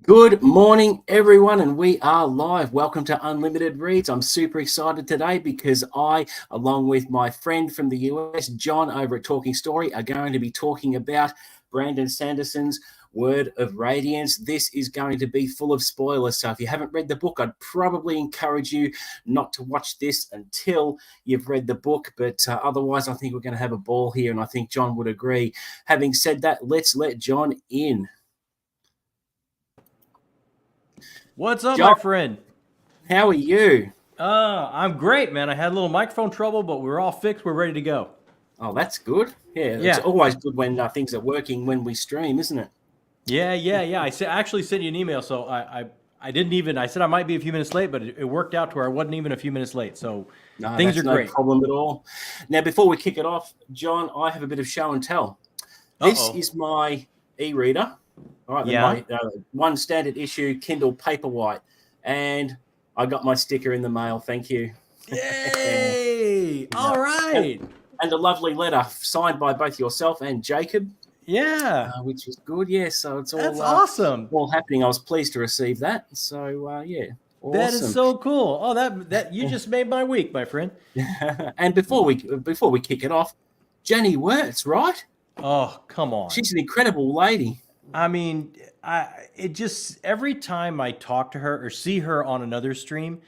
Good morning, everyone, and we are live. Welcome to Unlimited Reads. I'm super excited today because I, along with my friend from the US, John, over at Talking Story, are going to be talking about Brandon Sanderson's Word of Radiance. This is going to be full of spoilers, so if you haven't read the book, I'd probably encourage you not to watch this until you've read the book, but otherwise, I think we're going to have a ball here, and I think John would agree. Having said that, let's let John in. What's up, John, my friend? how are you? I'm great, man. I had a little microphone trouble, but we're all fixed. We're ready to go. Oh, that's good. Yeah, it's Yeah, always good when things are working when we stream, isn't it? yeah. Actually sent you an email, so I didn't even. I said I might be a few minutes late, but it worked out to where I wasn't even a few minutes late. So No, things are that's no great. problem at all. Now, before we kick it off, John, I have a bit of show and tell. This Uh-oh. is my e-reader, all right, Yeah. my one standard issue Kindle Paperwhite, and I got my sticker in the mail. Thank you. Yay! Yeah. All right. And a lovely letter signed by both yourself and Jacob, Yeah. which is good. Yeah, so it's That's awesome. all happening. I was pleased to receive that. So yeah, That is awesome. so cool. Oh, that you just made my week, my friend. And before we kick it off, Jenny Wirtz, right? Oh, come on. She's an incredible lady. I mean, it just every time I talk to her or see her on another stream,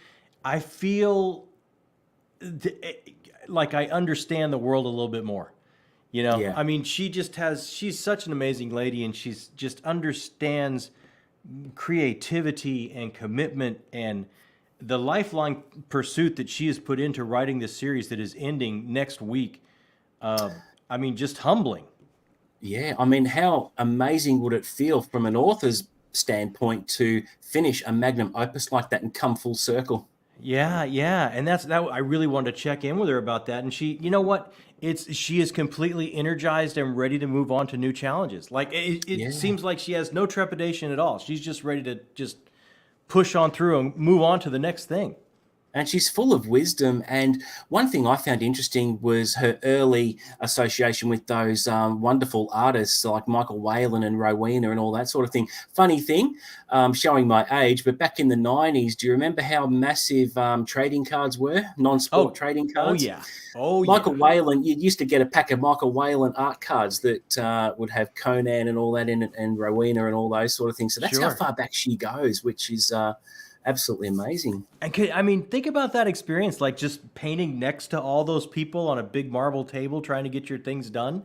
I feel like I understand the world a little bit more. Yeah, I mean, she's such an amazing lady, and she's just understands creativity and commitment and the lifelong pursuit that she has put into writing this series that is ending next week. Uh, I mean, just humbling. yeah. I mean, how amazing would it feel from an author's standpoint to finish a magnum opus like that and come full circle? Yeah, and that's that. I really wanted to check in with her about that, and you know what? She is completely energized and ready to move on to new challenges. Like it Yeah. seems like she has no trepidation at all. She's just ready to just push on through and move on to the next thing. And she's full of wisdom. And one thing I found interesting was her early association with those wonderful artists like Michael Whalen and Rowena and all that sort of thing. Funny thing, showing my age, but back in the 90s, do you remember how massive trading cards were? Non-sport Oh, trading oh cards? yeah, oh Michael yeah, Whalen, you used to get a pack of Michael Whalen art cards that would have Conan and all that in it, and Rowena and all those sort of things. So that's how sure. far back she goes, which is absolutely amazing. And I mean, think about that experience, like just painting next to all those people on a big marble table, trying to get your things done.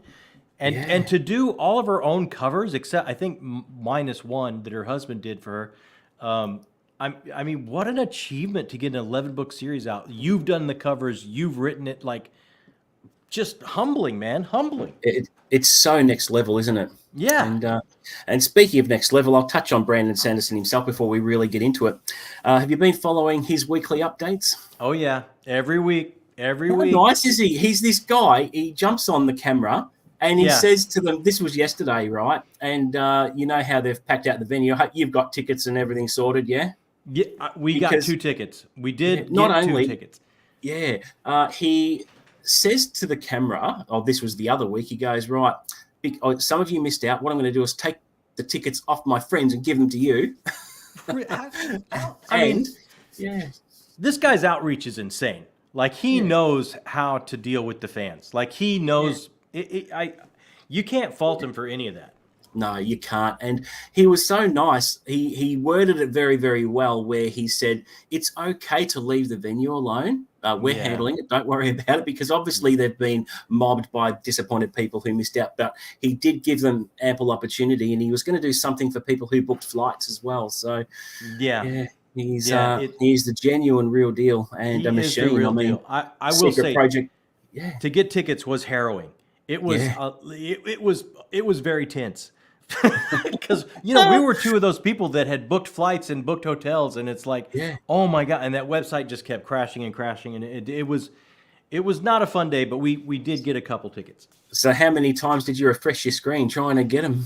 And Yeah. to do all of her own covers, except I think minus one that her husband did for her. I mean, what an achievement to get an 11-book series out. You've done the covers, you've written it, like just humbling, man, humbling. It's so next level, isn't it? Yeah. And speaking of next level, I'll touch on Brandon Sanderson himself before we really get into it. Have you been following his weekly updates? Oh yeah. Every week, every How week. nice is he? He's this guy. He jumps on the camera and he Yeah. says to them, "This was yesterday, right? And you know how they've packed out the venue. You've got tickets and everything sorted, yeah? Yeah, we got Because two tickets. We did not get two only tickets. yeah, he says to the camera, oh, this was the other week, he goes, right, some of you missed out. What I'm going to do is take the tickets off my friends and give them to you. I And, mean, yeah, this guy's outreach is insane. Like he yeah, knows how to deal with the fans. Like he yeah. knows. You can't fault him for any of that. No, you can't. And he was so nice. He worded it very, very well where he said, it's okay to leave the venue alone. We're Yeah, handling it. Don't worry about it, because obviously they've been mobbed by disappointed people who missed out. But he did give them ample opportunity, and he was going to do something for people who booked flights as well. So, yeah, yeah, yeah. he's the genuine real deal and a He is the machine. I real mean, deal. I will secret say, project. Yeah, to get tickets was harrowing. It was yeah. it was very tense. Because we were two of those people that had booked flights and booked hotels, and it's like, Yeah. oh my god, and that website just kept crashing and crashing, and it was not a fun day, but we did get a couple tickets. So how many times did you refresh your screen trying to get them?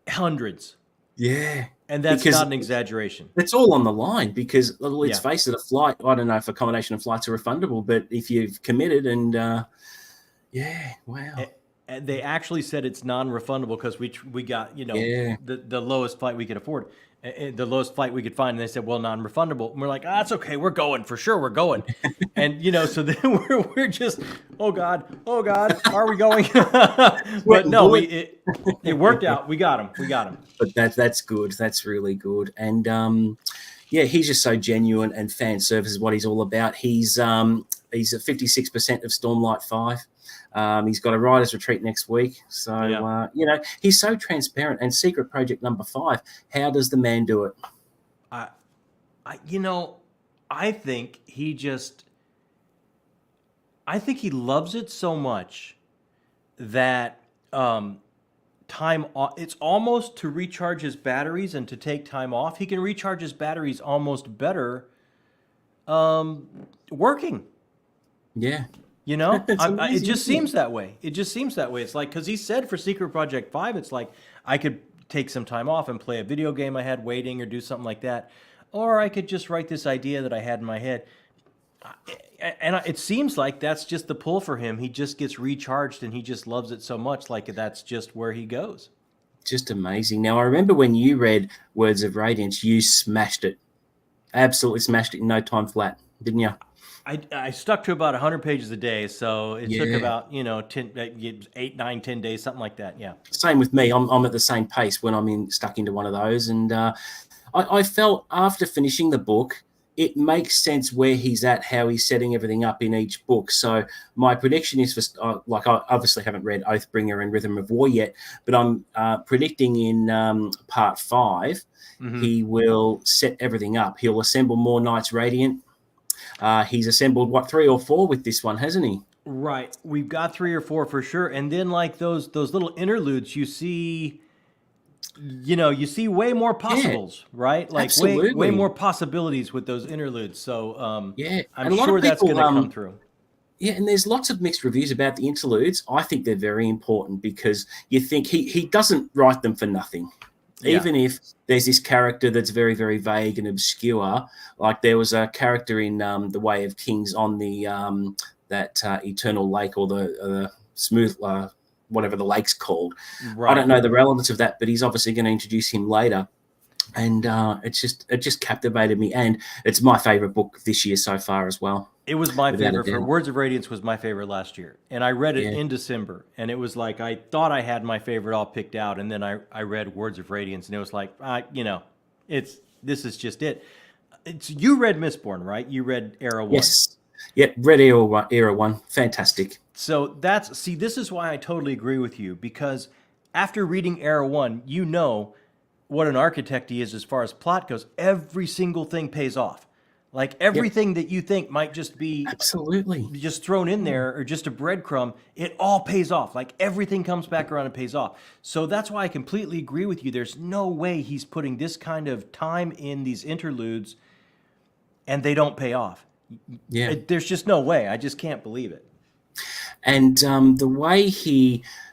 Hundreds, Yeah, and that's because not an exaggeration. it's all on the line. Because let's Yeah. face it, a flight, I don't know if a combination of flights are refundable, but if you've committed and yeah, wow. they actually said it's non-refundable because we got, Yeah. the lowest flight we could afford, the lowest flight we could find, and they said, well, non-refundable. And we're like, that's okay, we're going for sure, we're going. And so then we're just, oh God, are we going? But no, it worked out. We got him. But that's good. That's really good. And yeah, he's just so genuine, and fan service is what he's all about. He's at 56% of Stormlight 5. He's got a writer's retreat next week. So, he's so transparent. And Secret Project number 5, how does the man do it? I think he loves it so much that time off, it's almost to recharge his batteries and to take time off. He can recharge his batteries almost better working. Yeah. It just seems that way. It's like, because he said for Secret Project 5, it's like I could take some time off and play a video game I had waiting or do something like that. Or I could just write this idea that I had in my head. And it seems like that's just the pull for him. He just gets recharged and he just loves it so much. Like that's just where he goes. Just amazing. Now, I remember when you read Words of Radiance, you smashed it. Absolutely smashed it in no time flat, didn't you? I stuck to about 100 pages a day. So it took about, 8, 9, 10 days, something like that. Yeah. Same with me. I'm at the same pace when I'm stuck into one of those. And I felt after finishing the book, it makes sense where he's at, how he's setting everything up in each book. So my prediction is I obviously haven't read Oathbringer and Rhythm of War yet, but I'm predicting in part 5, he will set everything up. He'll assemble more Knights Radiant. He's assembled 3 or 4 with this one, hasn't he? Right. We've got 3 or 4 for sure. And then like those little interludes, you see way more possibles, right? Like way more possibilities with those interludes. So I'm sure that's going to come through. Yeah, and there's lots of mixed reviews about the interludes. I think they're very important because you think he doesn't write them for nothing. Yeah. Even if there's this character that's very, very vague and obscure, like there was a character in The Way of Kings on the that Eternal Lake or the smooth whatever the lake's called. Right. I don't know the relevance of that, but he's obviously going to introduce him later. And it just captivated me. And it's my favorite book this year so far as well. It was my favorite. For Words of Radiance was my favorite last year. And I read it in December. And it was like, I thought I had my favorite all picked out. And then I read Words of Radiance. And it was like, this is just it. You read Mistborn, right? You read Era 1. Yes. Yeah, read Era 1. Fantastic. So this is why I totally agree with you. Because after reading Era 1, you know what an architect he is as far as plot goes. Every single thing pays off. Like everything that you think might just be absolutely just thrown in there or just a breadcrumb, it all pays off. Like everything comes back around and pays off. So that's why I completely agree with you. There's no way he's putting this kind of time in these interludes and they don't pay off. Yeah, there's just no way. I just can't believe it. And the way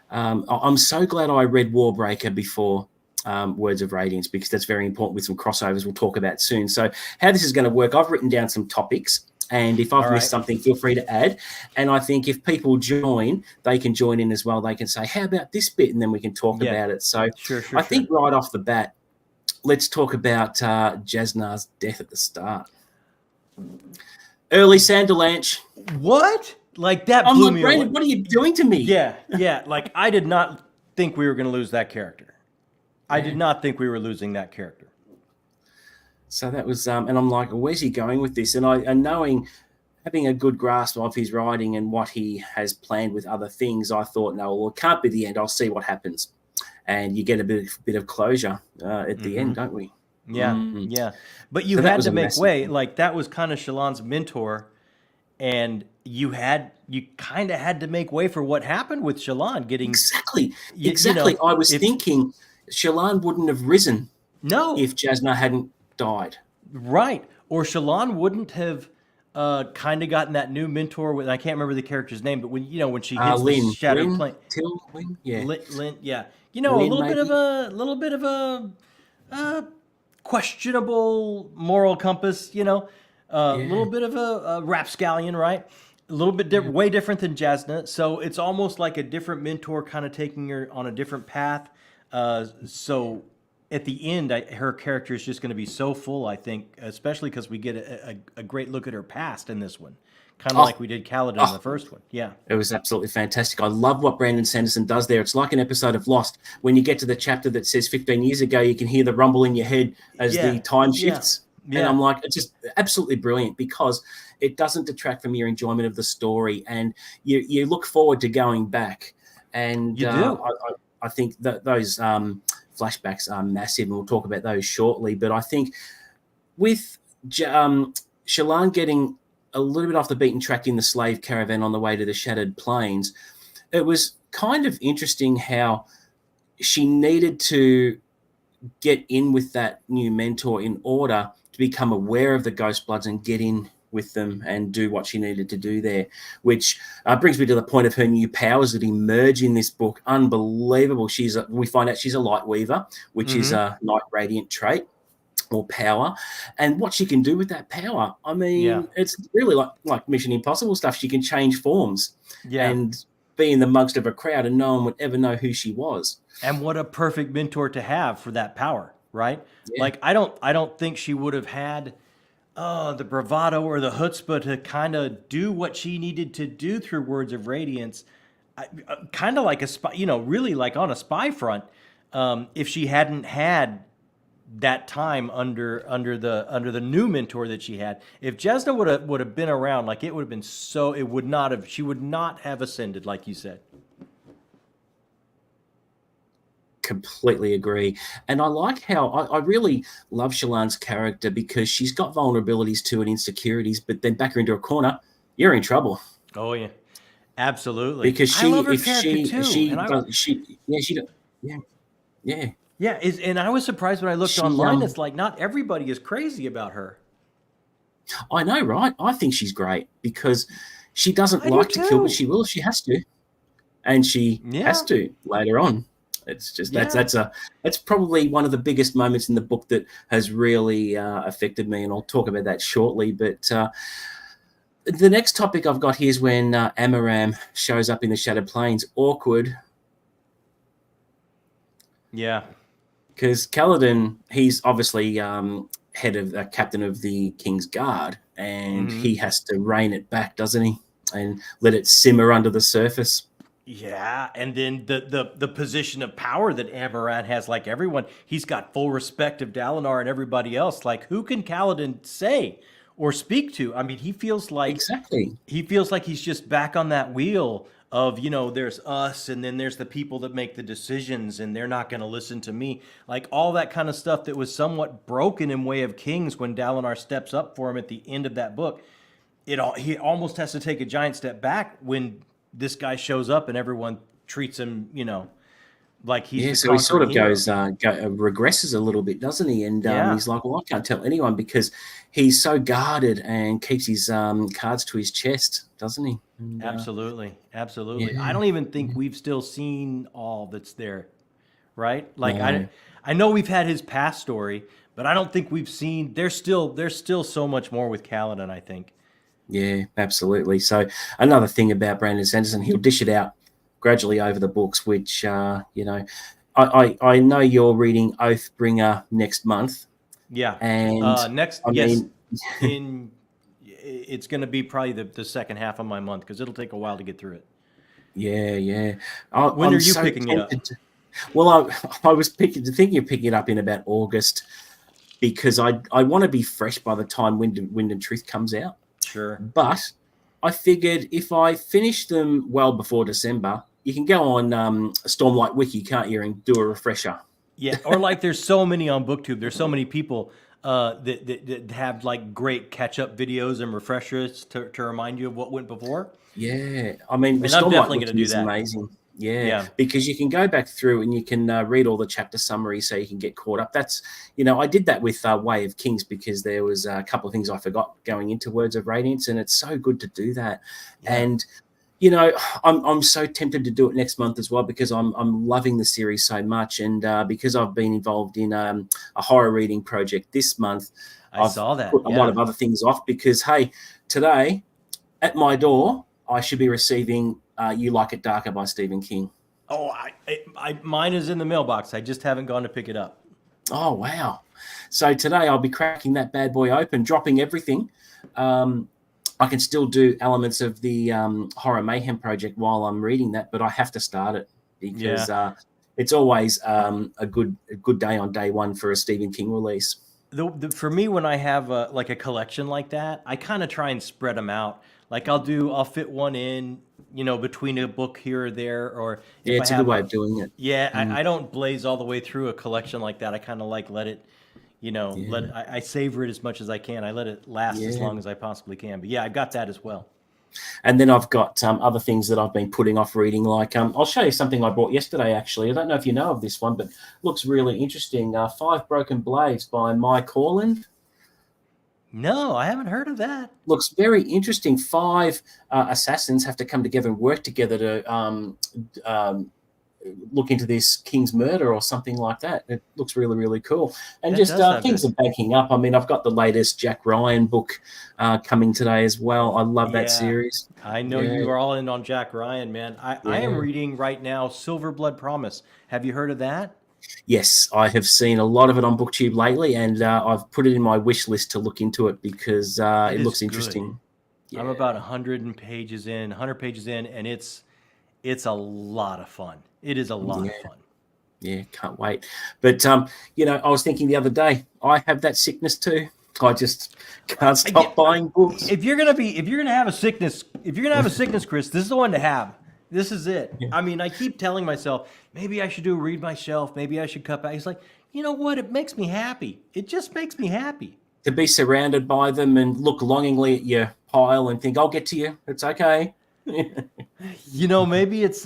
I'm so glad I read Warbreaker before Words of Radiance, because that's very important with some crossovers we'll talk about soon. So how this is going to work, I've written down some topics, and if I've missed something, feel free to add. And I think if people join, they can join in as well. They can say, how about this bit? And then we can talk about it. So I think right off the bat, let's talk about Jasnar's death at the start. Early Sanderlanche. What? Like that blew me away. Brandon, what are you doing to me? Yeah. Like I did not think we were going to lose that character. I did not think we were losing that character. So that was, and I'm like, where's he going with this? And having a good grasp of his writing and what he has planned with other things, I thought, no, well, it can't be the end. I'll see what happens. And you get a bit of closure at the end, don't we? Yeah, yeah. But you had to make way. Like that was kind of Shallan's mentor, and you kind of had to make way for what happened with Shallan getting exactly. I was thinking Shallan wouldn't have risen, if Jasnar hadn't died, right? Or Shallan wouldn't have kind of gotten that new mentor with, I can't remember the character's name, but when she hits the shattered plane, Lynn, yeah, Lynn, yeah. A little bit of a questionable moral compass, a little bit of a rapscallion, right? A little bit way different than Jasna. So it's almost like a different mentor kind of taking her on a different path. So at the end, her character is just going to be so full, I think, especially because we get a great look at her past in this one, kind of Oh, like we did Kaladin in oh, the first one. Yeah. it was absolutely fantastic. I love what Brandon Sanderson does there. It's like an episode of Lost. When you get to the chapter that says 15 years ago, you can hear the rumble in your head as Yeah. the time Yeah. shifts. And Yeah. I'm like, it's just absolutely brilliant because it doesn't detract from your enjoyment of the story. And you look forward to going back. And You do. I think that those flashbacks are massive. And we'll talk about those shortly. But I think with Shallan getting a little bit off the beaten track in the slave caravan on the way to the Shattered Plains, it was kind of interesting how she needed to get in with that new mentor in order to become aware of the Ghost Bloods and get in with them and do what she needed to do there, which brings me to the point of her new powers that emerge in this book. Unbelievable. We find out she's a light weaver, which is a night radiant trait or power, and what she can do with that power. I mean, it's really like Mission Impossible stuff. She can change forms and be in the amongst of a crowd and no one would ever know who she was. And what a perfect mentor to have for that power, right? Yeah. Like I don't think she would have had the bravado or the chutzpah to kind of do what she needed to do through Words of Radiance, kind of like a spy, really like on a spy front. If she hadn't had that time under the new mentor that she had, if Jesna would have been around, like it would have been she would not have ascended, like you said. Completely agree. And I like how I really love Shallan's character because she's got vulnerabilities too and insecurities, but then back her into a corner, you're in trouble. Oh yeah, absolutely. Because I love her character too. Yeah. And I was surprised when I looked online. It's like not everybody is crazy about her. I know, right? I think she's great because she doesn't like to kill, but she will if she has to, and she has to later on. It's just that's probably one of the biggest moments in the book that has really affected me, and I'll talk about that shortly. But the next topic I've got here is when Amaram shows up in the Shattered Plains. Awkward. Yeah. Because Kaladin, he's obviously head of captain of the King's Guard, and he has to rein it back, doesn't he? And let it simmer under the surface. Yeah, and then the position of power that Amaran has, like everyone, he's got full respect of Dalinar and everybody else. Like, who can Kaladin say or speak to? I mean, he feels like he's just back on that wheel of, there's us and then there's the people that make the decisions and they're not going to listen to me. Like all that kind of stuff that was somewhat broken in Way of Kings when Dalinar steps up for him at the end of that book. He almost has to take a giant step back when this guy shows up and everyone treats him, like he's so he sort of regresses a little bit, doesn't he? And he's like, well, I can't tell anyone because he's so guarded and keeps his cards to his chest, doesn't he? And, absolutely. I don't even think we've still seen all that's there, right? Like I know we've had his past story, but I don't think we've seen. There's still so much more with Kaladin, I think. Yeah, absolutely. So another thing about Brandon Sanderson, he'll dish it out gradually over the books, which, I know you're reading Oathbringer next month. Yeah. And it's going to be probably the second half of my month because it'll take a while to get through it. Yeah. When are you picking it up? Well, I was thinking of picking it up in about August because I want to be fresh by the time Wind and Truth comes out. Sure. But I figured if I finish them well before December, you can go on Stormlight Wiki, can't you, and do a refresher. Yeah, or like there's so many on BookTube. There's so many people that have like great catch-up videos and refreshers to remind you of what went before. Yeah, I mean, the I'm definitely Stormlight going to do is that. amazing. Yeah, because you can go back through and you can read all the chapter summaries so you can get caught up. That's, I did that with Way of Kings because there was a couple of things I forgot going into Words of Radiance, and it's so good to do that. Yeah. And, I'm so tempted to do it next month as well because I'm loving the series so much, and because I've been involved in a horror reading project this month, I saw that. Put a lot of other things off because, hey, today at my door, I should be receiving You Like It Darker by Stephen King. Oh, mine is in the mailbox. I just haven't gone to pick it up. Oh, wow. So today I'll be cracking that bad boy open, dropping everything. I can still do elements of the Horror Mayhem project while I'm reading that, but I have to start it because it's always a good day on day one for a Stephen King release. For me, when I have like a collection like that, I kind of try and spread them out. Like I'll fit one in, between a book here or there, or if it's a good way of doing it. Yeah, I don't blaze all the way through a collection like that. I kind of like let it, I savor it as much as I can. I let it last as long as I possibly can. But yeah, I've got that as well. And then I've got other things that I've been putting off reading. Like I'll show you something I bought yesterday. Actually, I don't know if you know of this one, but looks really interesting. Five Broken Blades by Mike Horland. No, I haven't heard of that. Looks very interesting. Five assassins have to come together and work together to look into this king's murder or something like that. It looks really, really cool. And things are banking up. I mean, I've got the latest Jack Ryan book coming today as well. I love that series. I know you are all in on Jack Ryan, man. I am reading right now Silver Blood Promise. Have you heard of that? Yes, I have seen a lot of it on BookTube lately, and I've put it in my wish list to look into it because it looks interesting. Yeah. I'm about 100 pages in, and it's a lot of fun. It is a lot of fun. Yeah, can't wait. But I was thinking the other day, I have that sickness too. I just can't stop buying books. If you're gonna have a sickness, Chris, this is the one to have. This is it. Yeah. I mean, I keep telling myself, maybe I should read my shelf. Maybe I should cut back. It's like, you know what? It makes me happy. It just makes me happy. To be surrounded by them and look longingly at your pile and think, I'll get to you. It's okay. Maybe it's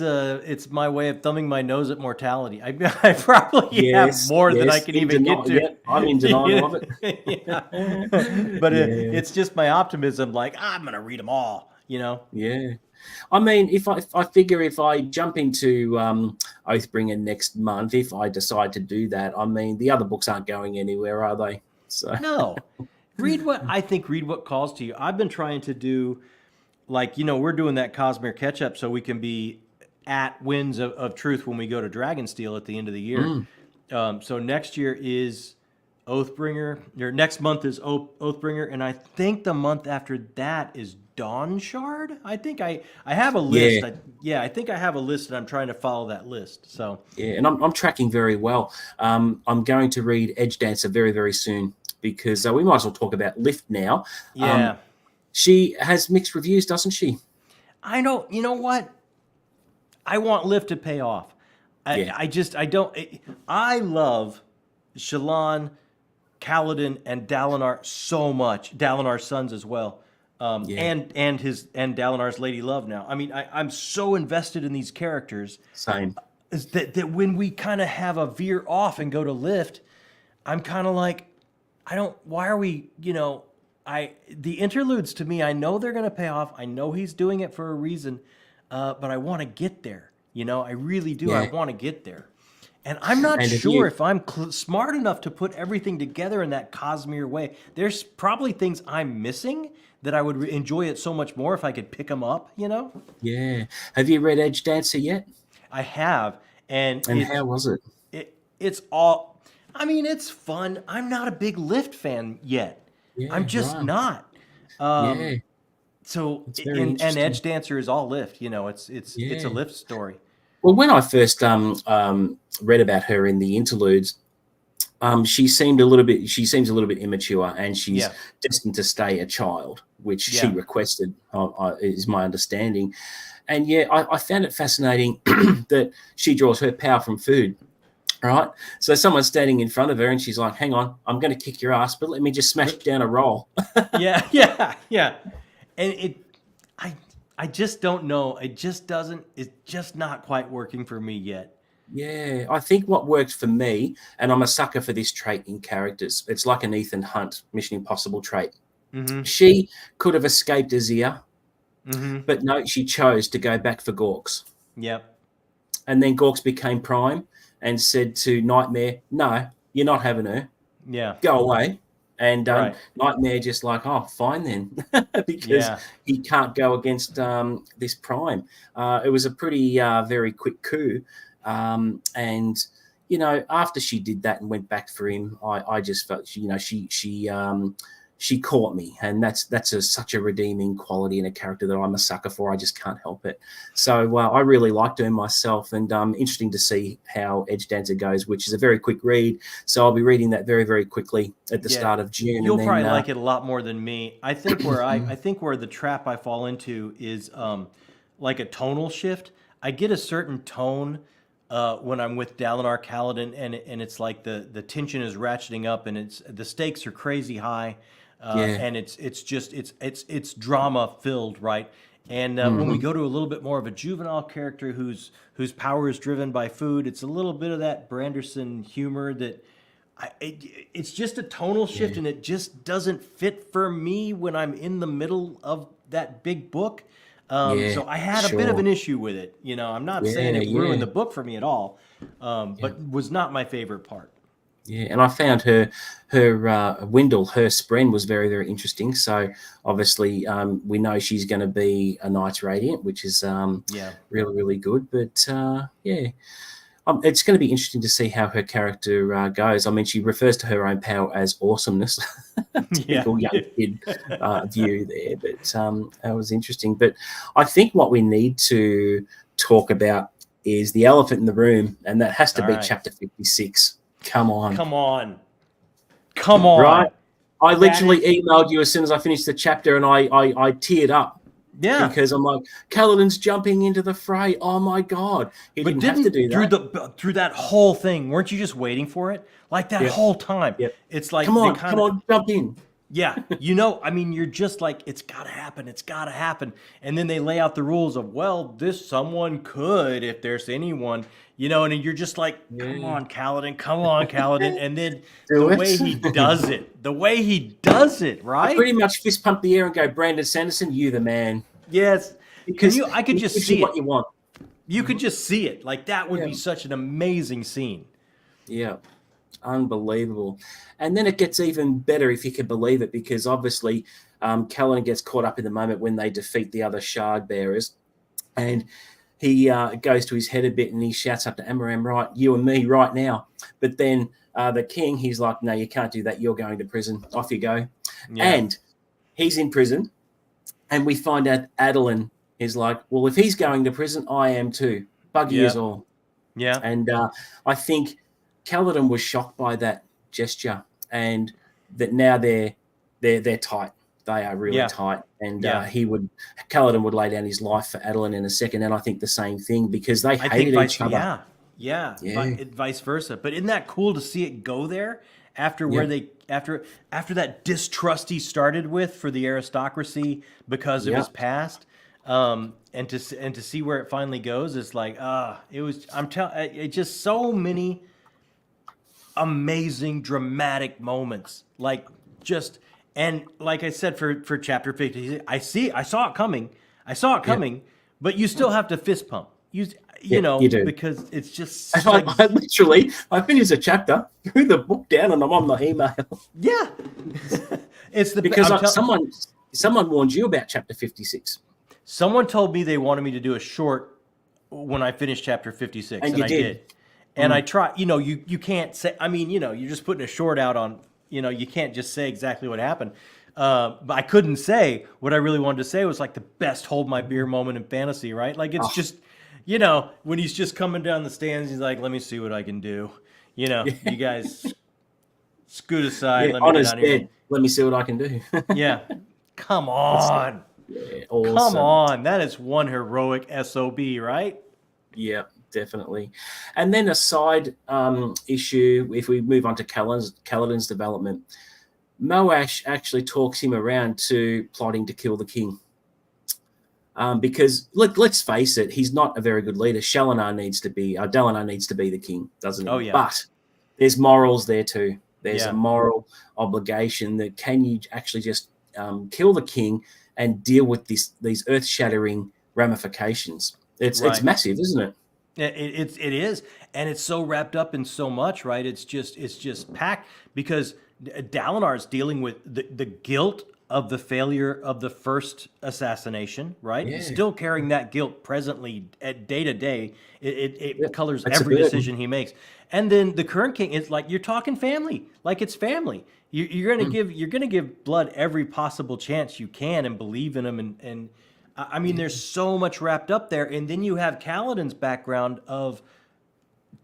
my way of thumbing my nose at mortality. I probably have more than I can even get to. Yeah, I'm in denial of it. But it's just my optimism. Like I'm gonna read them all. Yeah. I mean, if I jump into Oathbringer next month, if I decide to do that, I mean, the other books aren't going anywhere, are they? So no. Read what calls to you. I've been trying to do, like, we're doing that Cosmere catch-up so we can be at Winds of Truth when we go to Dragonsteel at the end of the year. So next year is Oathbringer, or next month is Oathbringer, and I think the month after that is Dawnshard. I think I have a list. I think I have a list, and I'm trying to follow that list. So and I'm tracking very well. I'm going to read Edge Dancer very, very soon because we might as well talk about Lift now. Yeah, she has mixed reviews, doesn't she? I know. You know what? I want Lift to pay off. I love Shallan, Kaladin, and Dalinar so much. Dalinar's sons as well. And Dalinar's Lady Love now. I mean, I'm so invested in these characters. Same. That when we kind of have a veer off and go to Lift, I'm kind of like, why are we, the interludes to me, I know they're going to pay off. I know he's doing it for a reason, but I want to get there. I really do. I want to get there. And I'm not sure if I'm smart enough to put everything together in that Cosmere way. There's probably things I'm missing that I would enjoy it so much more if I could pick them up, Yeah. Have you read Edge Dancer yet? I have. And how was it? It's fun. I'm not a big Lift fan yet. Yeah, I'm just not. So, and Edge Dancer is all Lift, it's a Lift story. Well, when I first read about her in the interludes, she seems a little bit immature, and she's destined to stay a child, which she requested, is my understanding. And I found it fascinating that she draws her power from food. Right, so someone's standing in front of her, and she's like, "Hang on, I'm going to kick your ass, but let me just smash down a roll." yeah. And I just don't know. It's just not quite working for me yet. Yeah, I think what worked for me, and I'm a sucker for this trait in characters. It's like an Ethan Hunt Mission Impossible trait. Mm-hmm. She could have escaped Azir, but no, she chose to go back for Gorks. Yep. And then Gorks became Prime and said to Nightmare, "No, you're not having her. Yeah. Go away." And Right. Nightmare just like, oh, fine then, because Yeah. he can't go against this Prime. It was a pretty very quick coup, and after she did that and went back for him, I just felt she caught me, and that's such a redeeming quality in a character that I'm a sucker for. I just can't help it. So I really liked her myself, and interesting to see how Edge Dancer goes, which is a very quick read. So I'll be reading that very, very quickly at the start of June. You'll and probably then, like it a lot more than me. I think where the trap I fall into is like a tonal shift. I get a certain tone when I'm with Dalinar Kaladin, and it's like the tension is ratcheting up, and the stakes are crazy high, and it's drama filled, right? And when we go to a little bit more of a juvenile character whose power is driven by food, it's a little bit of that Branderson humor that it's just a tonal shift, and it just doesn't fit for me when I'm in the middle of that big book. So I had a bit of an issue with it. I'm not saying it ruined the book for me at all, but was not my favorite part. Yeah, and I found her Wendell, her Spren was very, very interesting. So obviously, we know she's going to be a Knights Radiant, which is really, really good. But it's going to be interesting to see how her character goes. I mean, she refers to her own power as awesomeness. Typical young kid view there, but that was interesting. But I think what we need to talk about is the elephant in the room, and that has to be chapter 56. Come on. Right? I literally emailed you as soon as I finished the chapter, and I teared up. Yeah. Because I'm like, Kaladin's jumping into the fray. Oh my God. He didn't have to do that. Through that whole thing, weren't you just waiting for it? Like that whole time. Yep. It's like, come on, jump in. Yeah. I mean, you're just like, it's got to happen. It's got to happen. And then they lay out the rules of, well, someone could, if there's anyone, and you're just like, come on, Kaladin. And then way he does it, right? I pretty much fist pump the air and go, Brandon Sanderson, you the man. Yes. Because I could just see what you want. You could just see it. Like that would be such an amazing scene. Yeah. Unbelievable. And then it gets even better, if you can believe it, because obviously Kaladin gets caught up in the moment when they defeat the other shard bearers, and he goes to his head a bit and he shouts up to Amaram, right, you and me right now. But then the king, he's like, no, you can't do that. You're going to prison. Off you go. Yeah. And he's in prison, and we find out Adolin is like, well, if he's going to prison, I am too. Buggy is all. Yeah. And I think Kaladin was shocked by that gesture, and that now they're tight. They are really tight, and Kaladin would lay down his life for Adolin in a second, and I think the same thing, because they hated each other. Yeah. Vice versa. But isn't that cool to see it go there after where they after that distrust he started with for the aristocracy because of his past, and to see where it finally goes is like it just so many amazing dramatic moments, like just. And like I said, for chapter 50, I saw it coming, but you still have to fist pump. You do. Because it's just. I finished a chapter, threw the book down, and I'm on my email. Yeah, it's because someone warned you about chapter 56. Someone told me they wanted me to do a short when I finished chapter 56, and I did. And I tried. You can't say. I mean, you're just putting a short out on. You can't just say exactly what happened. But I couldn't say what I really wanted to say was like the best hold my beer moment in fantasy, right? Like it's just, when he's just coming down the stands, he's like, let me see what I can do. You guys scoot aside. Let me get out here. Let me see what I can do. Yeah. Come on. Awesome. Come on. That is one heroic SOB, right? Yeah. Definitely. And then a side issue, if we move on to Kaladin's development, Moash actually talks him around to plotting to kill the king. Because let's face it, he's not a very good leader. Dalinar needs to be the king, doesn't he? Oh, yeah. But there's morals there too. There's a moral obligation that can you actually just kill the king and deal with these earth-shattering ramifications. It's massive, isn't it? It is, and it's so wrapped up in so much, right? It's just packed because Dalinar's dealing with the guilt of the failure of the first assassination, right? He's Yeah. still carrying that guilt presently at day to day. It Yep. colors That's a every burden. decision he makes. And then the current king is like you're talking family, like it's family. Mm. You're gonna give Blood every possible chance you can and believe in him and I mean, Yeah. there's so much wrapped up there, and then you have Kaladin's background of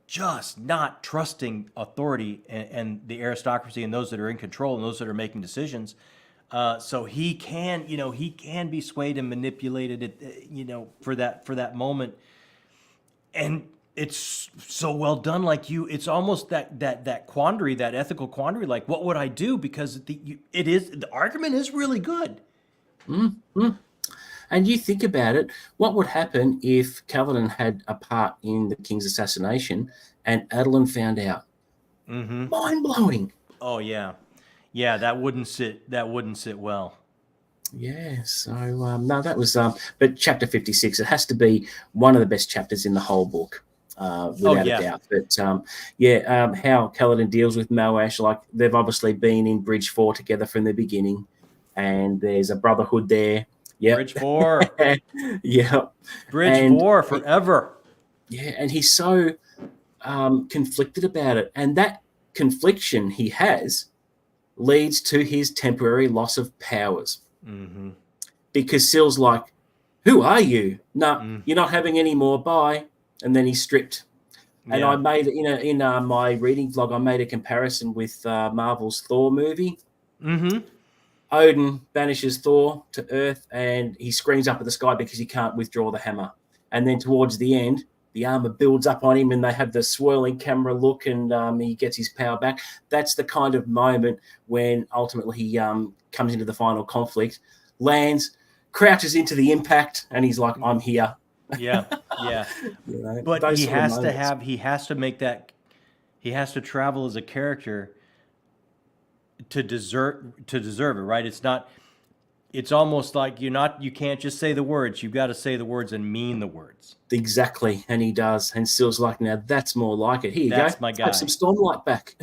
just not trusting authority and the aristocracy and those that are in control and those that are making decisions. So he can, he can be swayed and manipulated, for that moment, and it's so well done. Like it's almost that quandary, that ethical quandary. Like, what would I do? Because the argument is really good. Mm. Mm. And you think about it, what would happen if Kaladin had a part in the king's assassination and Adeline found out? Mm-hmm. Mind blowing. Oh yeah, yeah. That wouldn't sit. That wouldn't sit well. Yeah, so no, that was, but chapter 56, it has to be one of the best chapters in the whole book, Oh without a yeah. doubt. But how Kaladin deals with Moash, like they've obviously been in Bridge 4 together from the beginning, and there's a brotherhood there. Yep. Bridge 4. Yep. Bridge And 4 forever. yeah, and he's so conflicted about it. And that confliction he has leads to his temporary loss of powers. Mm-hmm. Because Sill's like, "Who are you? No, Mm. you're not having any more. Bye." And then he's stripped. And I Yeah. made, in my reading vlog, I made a comparison with Marvel's Thor movie. Mm-hmm. Odin banishes Thor to Earth, and he screams up at the sky because he can't withdraw the hammer. And then towards the end, the armor builds up on him, and they have the swirling camera look, and he gets his power back. That's the kind of moment when ultimately he comes into the final conflict, lands, crouches into the impact, and he's like, "I'm here." Yeah. Yeah. But Those sort of moments. he has to make that, he has to travel as a character to deserve it, right? It's almost like you can't just say the words. You've got to say the words and mean the words. Exactly, and he does. And Sill's like, "Now that's more like it. Here you That's go. my Have some guy. Stormlight back."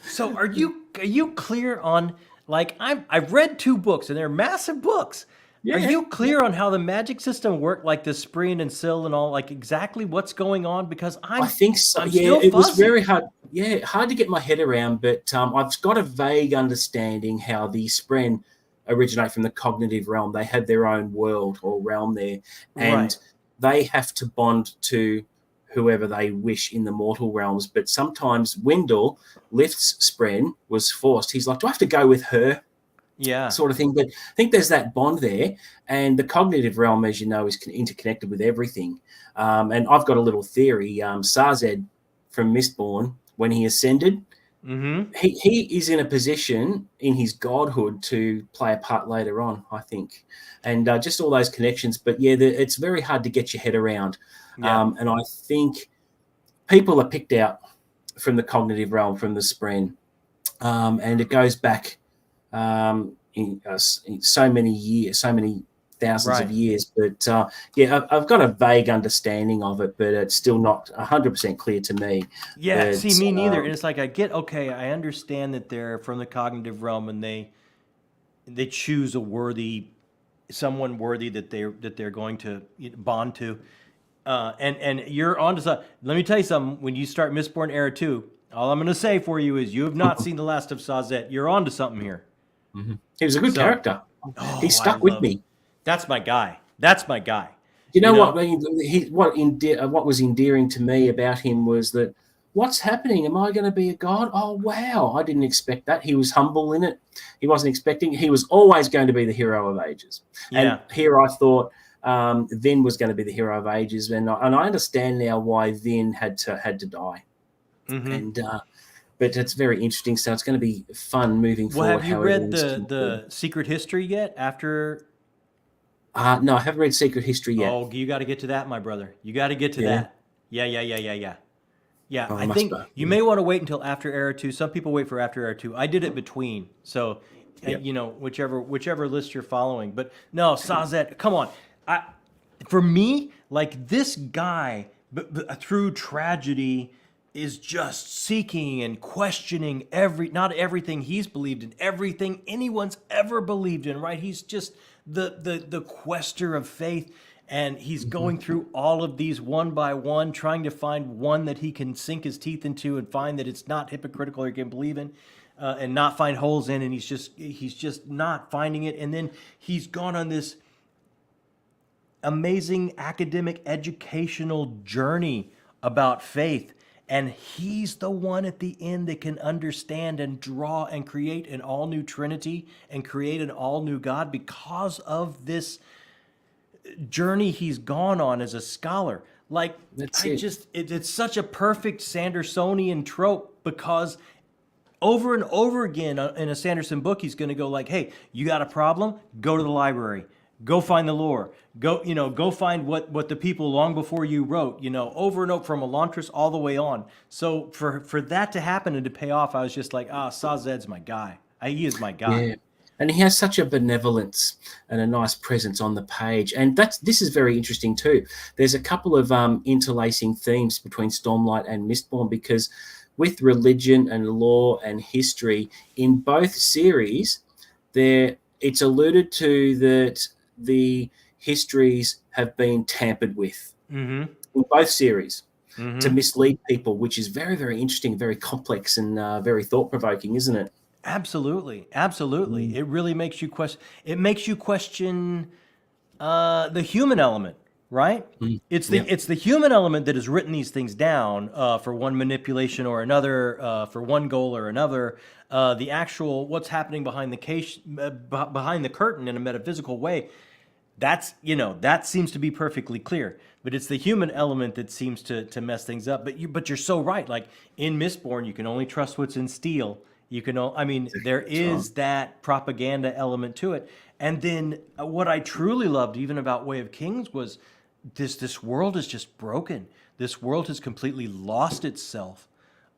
So are you clear on, like, I've read 2 books and they're massive books. Are Yeah. you clear on how the magic system worked, like the Spreen and Sill and all, like exactly what's going on? Because I think so. I'm Yeah, still it was fuzzy. very hard. Yeah, hard to get my head around, but I've got a vague understanding how the Spren originate from the cognitive realm. They have their own world or realm there, Right. and they have to bond to whoever they wish in the mortal realms. But sometimes Wendell, Lift's Spren, was forced. He's like, "Do I have to go with her?" Yeah. Sort of thing. But I think there's that bond there, and the cognitive realm, as you know, is interconnected with everything. And I've got a little theory. Sarzed from Mistborn, when he ascended, Mm-hmm. he is in a position in his godhood to play a part later on, I think, and just all those connections. But yeah, it's very hard to get your head around, Yeah. and I think people are picked out from the cognitive realm, from the Spren, and it goes back in so many years, so many thousands of Right. years. But yeah, I've got a vague understanding of it, but it's still not 100% clear to me. Yeah. See, But me neither. And it's like okay, I understand that they're from the cognitive realm and they choose someone worthy that they're going to bond to. And you're on to something. Let me tell you something. When you start Mistborn Era 2, all I'm going to say for you is you have not seen The Last of Sazette. You're on to something here. he was a good So, character. He oh, I stuck with love. me. That's my guy. That's my guy. You You know what? know. What was endearing to me about him was that, what's happening? Am I going to be a god? Oh wow! I didn't expect that. He was humble in it. He wasn't expecting. He was always going to be the hero of ages. And Yeah. here I thought Vin was going to be the hero of ages, and I understand now why Vin had to die. Mm-hmm. And but it's very interesting. So it's going to be fun moving Well, forward. have you How read everything's the connected. Secret History yet? After No, I haven't read Secret History yet. Oh, you got to get to that, my brother. You got to get to Yeah, that. Yeah, yeah, yeah, yeah, yeah. Yeah, oh, I I must. think you may want to wait until after Era 2. Some people wait for after Era 2. I did it between. So, Yep. whichever list you're following. But no, Sazette, come on. For me, like this guy but through tragedy is just seeking and questioning not everything he's believed in, everything anyone's ever believed in, right? He's just the quester of faith, and he's going through all of these one by one, trying to find one that he can sink his teeth into and find that it's not hypocritical or he can believe in, and not find holes in, and he's just not finding it. And then he's gone on this amazing academic educational journey about faith, and he's the one at the end that can understand and draw and create an all new Trinity and create an all new God because of this journey he's gone on as a scholar. Like, it's such a perfect Sandersonian trope, because over and over again in a Sanderson book, he's going to go like, hey, you got a problem? Go to the library. Go find the lore. Go find what the people long before you wrote, over and over, from Elantris all the way on. So for that to happen and to pay off, I was just like, Sazed's my guy. He is my guy. Yeah. And he has such a benevolence and a nice presence on the page. And this is very interesting too. There's a couple of interlacing themes between Stormlight and Mistborn, because with religion and law and history in both series, it's alluded to that the histories have been tampered with in both series to mislead people, which is very, very interesting, very complex, and very thought-provoking, isn't it? Absolutely. It really makes you question. It makes you question the human element, right? It's the human element that has written these things down for one manipulation or another, for one goal or another. The actual what's happening behind the curtain in a metaphysical way, that seems to be perfectly clear. But it's the human element that seems to mess things up. But you're so right. Like in Mistborn, you can only trust what's in steel. There is that propaganda element to it. And then what I truly loved, even about Way of Kings, was this world is just broken. This world has completely lost itself.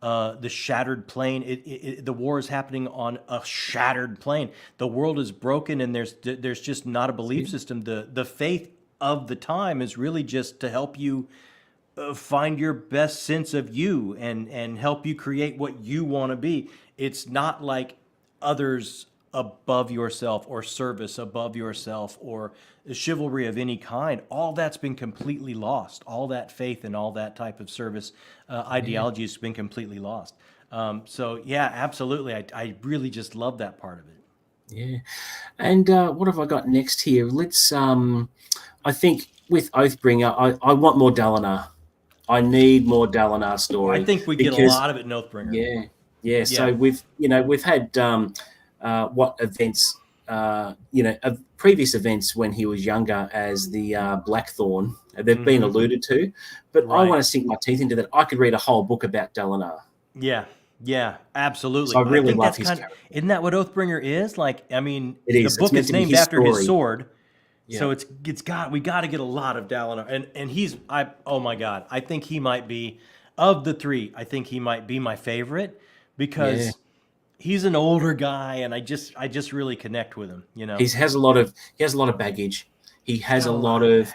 The shattered plane. The war is happening on a shattered plane. The world is broken, and there's just not a belief system. The faith of the time is really just to help you find your best sense of you and help you create what you want to be. It's not like others above yourself or service above yourself or chivalry of any kind. All that's been completely lost. All that faith and all that type of service ideology has been completely lost. So yeah, absolutely. I really just love that part of it. Yeah. And what have I got next here? Let's, I think with Oathbringer, I want more Dalinar. I need more Dalinar story. I think we get a lot of it in Oathbringer. Yeah. So we've had what events, previous events when he was younger as the Blackthorn. They've been alluded to, but I want to sink my teeth into that. I could read a whole book about Dalinar. Yeah, absolutely. So I really love his character. Isn't that what Oathbringer is? Like, I mean, the book is named after his sword. Yeah. So we got to get a lot of Dalinar, and oh my God, I think he might be, of the three, I think he might be my favorite, because he's an older guy, and I just really connect with him. He has a lot of baggage. He has a lot of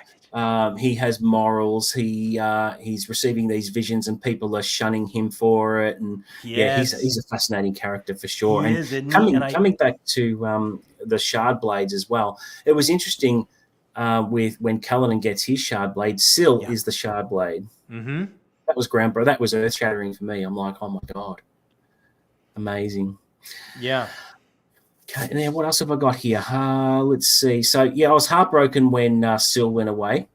he has morals. He's receiving these visions, and people are shunning him for it. And he's a fascinating character for sure. Coming back to the shard blades as well, it was interesting with when Cullinan gets his shard blade. Syl is the shard blade. That was groundbreaking. That was earth shattering for me. I'm like, oh my God, amazing. Yeah. Okay, and then what else have I got here? Let's see. So I was heartbroken when Syl went away.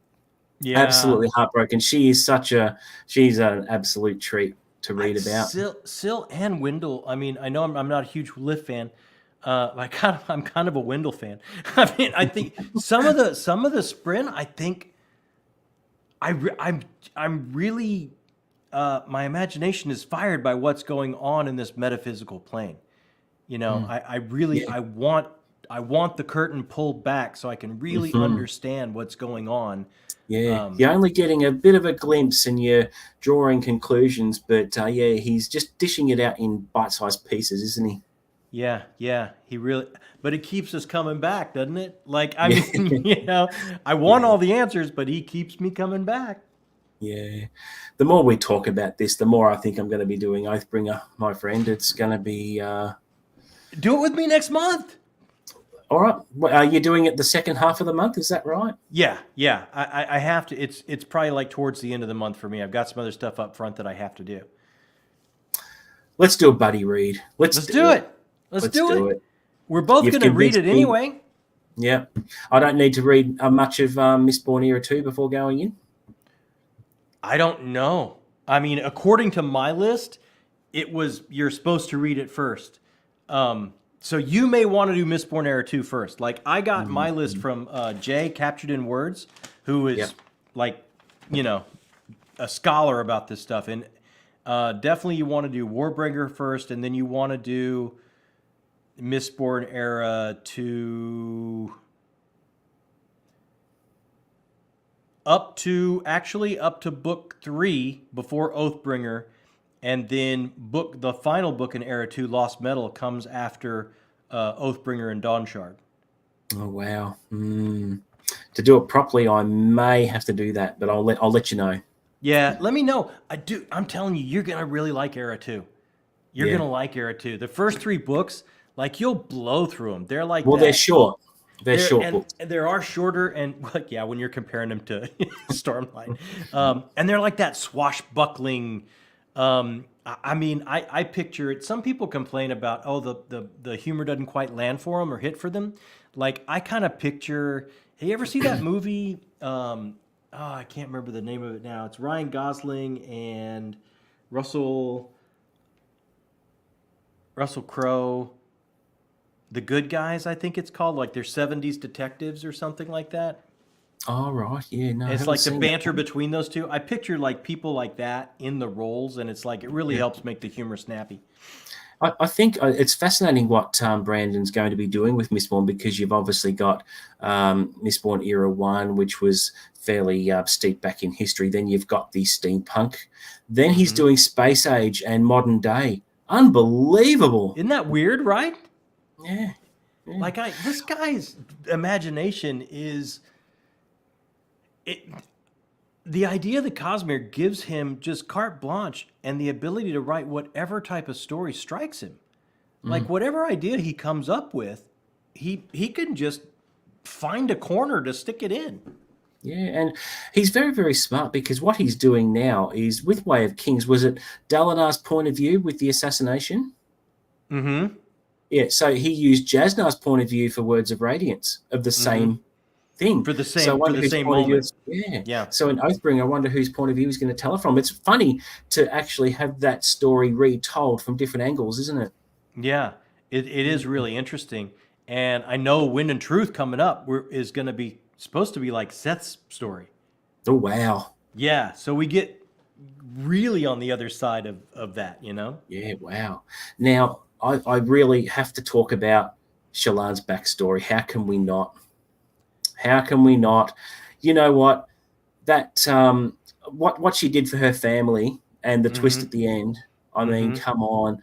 Yeah, absolutely heartbroken. She's an absolute treat to read about. Syl and Wendell. I mean, I know I'm not a huge Liv fan. I'm kind of a Wendell fan. I mean, I think some of the Sprin. I think I'm really my imagination is fired by what's going on in this metaphysical plane. I want the curtain pulled back so I can really understand what's going on. Yeah, you're only getting a bit of a glimpse and you're drawing conclusions, but he's just dishing it out in bite-sized pieces, isn't he? Yeah, he really. But it keeps us coming back, doesn't it? Like, I mean, I want all the answers, but he keeps me coming back. Yeah. The more we talk about this, the more I think I'm going to be doing Oathbringer, my friend. It's going to be Do it with me next month. all right. Well, are you doing it the second half of the month? Is that right? Yeah, yeah. I have to. It's probably like towards the end of the month for me. I've got some other stuff up front that I have to do. Let's do a buddy read. Let's do it. Let's do it. We're both going to read it anyway. Yeah. I don't need to read much of Mistborn Era 2 before going in. I don't know. I mean, according to my list, it was you're supposed to read it first. So you may want to do Mistborn Era 2 first. Like, I got my list from Jay, Captured in Words, who is like, you know, a scholar about this stuff. And definitely you want to do Warbringer first, and then you want to do Mistborn Era 2 up to book 3 before Oathbringer. And then the final book in Era 2, Lost Metal, comes after Oathbringer and Dawnshard. Oh wow! To do it properly, I may have to do that, but I'll let you know. Yeah, let me know. I'm telling you, you're gonna really like Era 2. You're gonna like Era 2. The first 3 books, like, you'll blow through them. They're like they're short. They're short books. And there are shorter, and yeah, when you're comparing them to Stormlight, and they're like that swashbuckling. I mean, I picture it. Some people complain about, oh, the humor doesn't quite land for them or hit for them. Like, I kind of picture. Have you ever see that movie? I can't remember the name of it now. It's Ryan Gosling and Russell Crowe. The Good Guys, I think it's called. Like, they're 70s detectives or something like that. Oh, right. Yeah, no. It's like the banter between those two. I picture like people like that in the roles, and it's like it really helps make the humor snappy. I think it's fascinating what Brandon's going to be doing with Mistborn, because you've obviously got Mistborn Era 1, which was fairly steep back in history. Then you've got the steampunk. Then he's doing Space Age and modern day. Unbelievable. Isn't that weird, right? Yeah. Like, this guy's imagination is... The idea that Cosmere gives him just carte blanche and the ability to write whatever type of story strikes him. Like, whatever idea he comes up with, he can just find a corner to stick it in. Yeah, and he's very, very smart, because what he's doing now is, with Way of Kings, was it Dalinar's point of view with the assassination? Mm-hmm. Yeah, so he used Jasnar's point of view for Words of Radiance, of the same thing. For the same moment. Yeah. So in Oathbringer, I wonder whose point of view he's going to tell it from. It's funny to actually have that story retold from different angles, isn't it? Yeah, it is really interesting. And I know Wind and Truth coming up is going to be supposed to be like Seth's story. Oh, wow. Yeah, so we get really on the other side of that, you know? Yeah, wow. Now, I really have to talk about Shallan's backstory. How can we not? How can we not? You know what? That what she did for her family and the twist at the end. I mean, come on.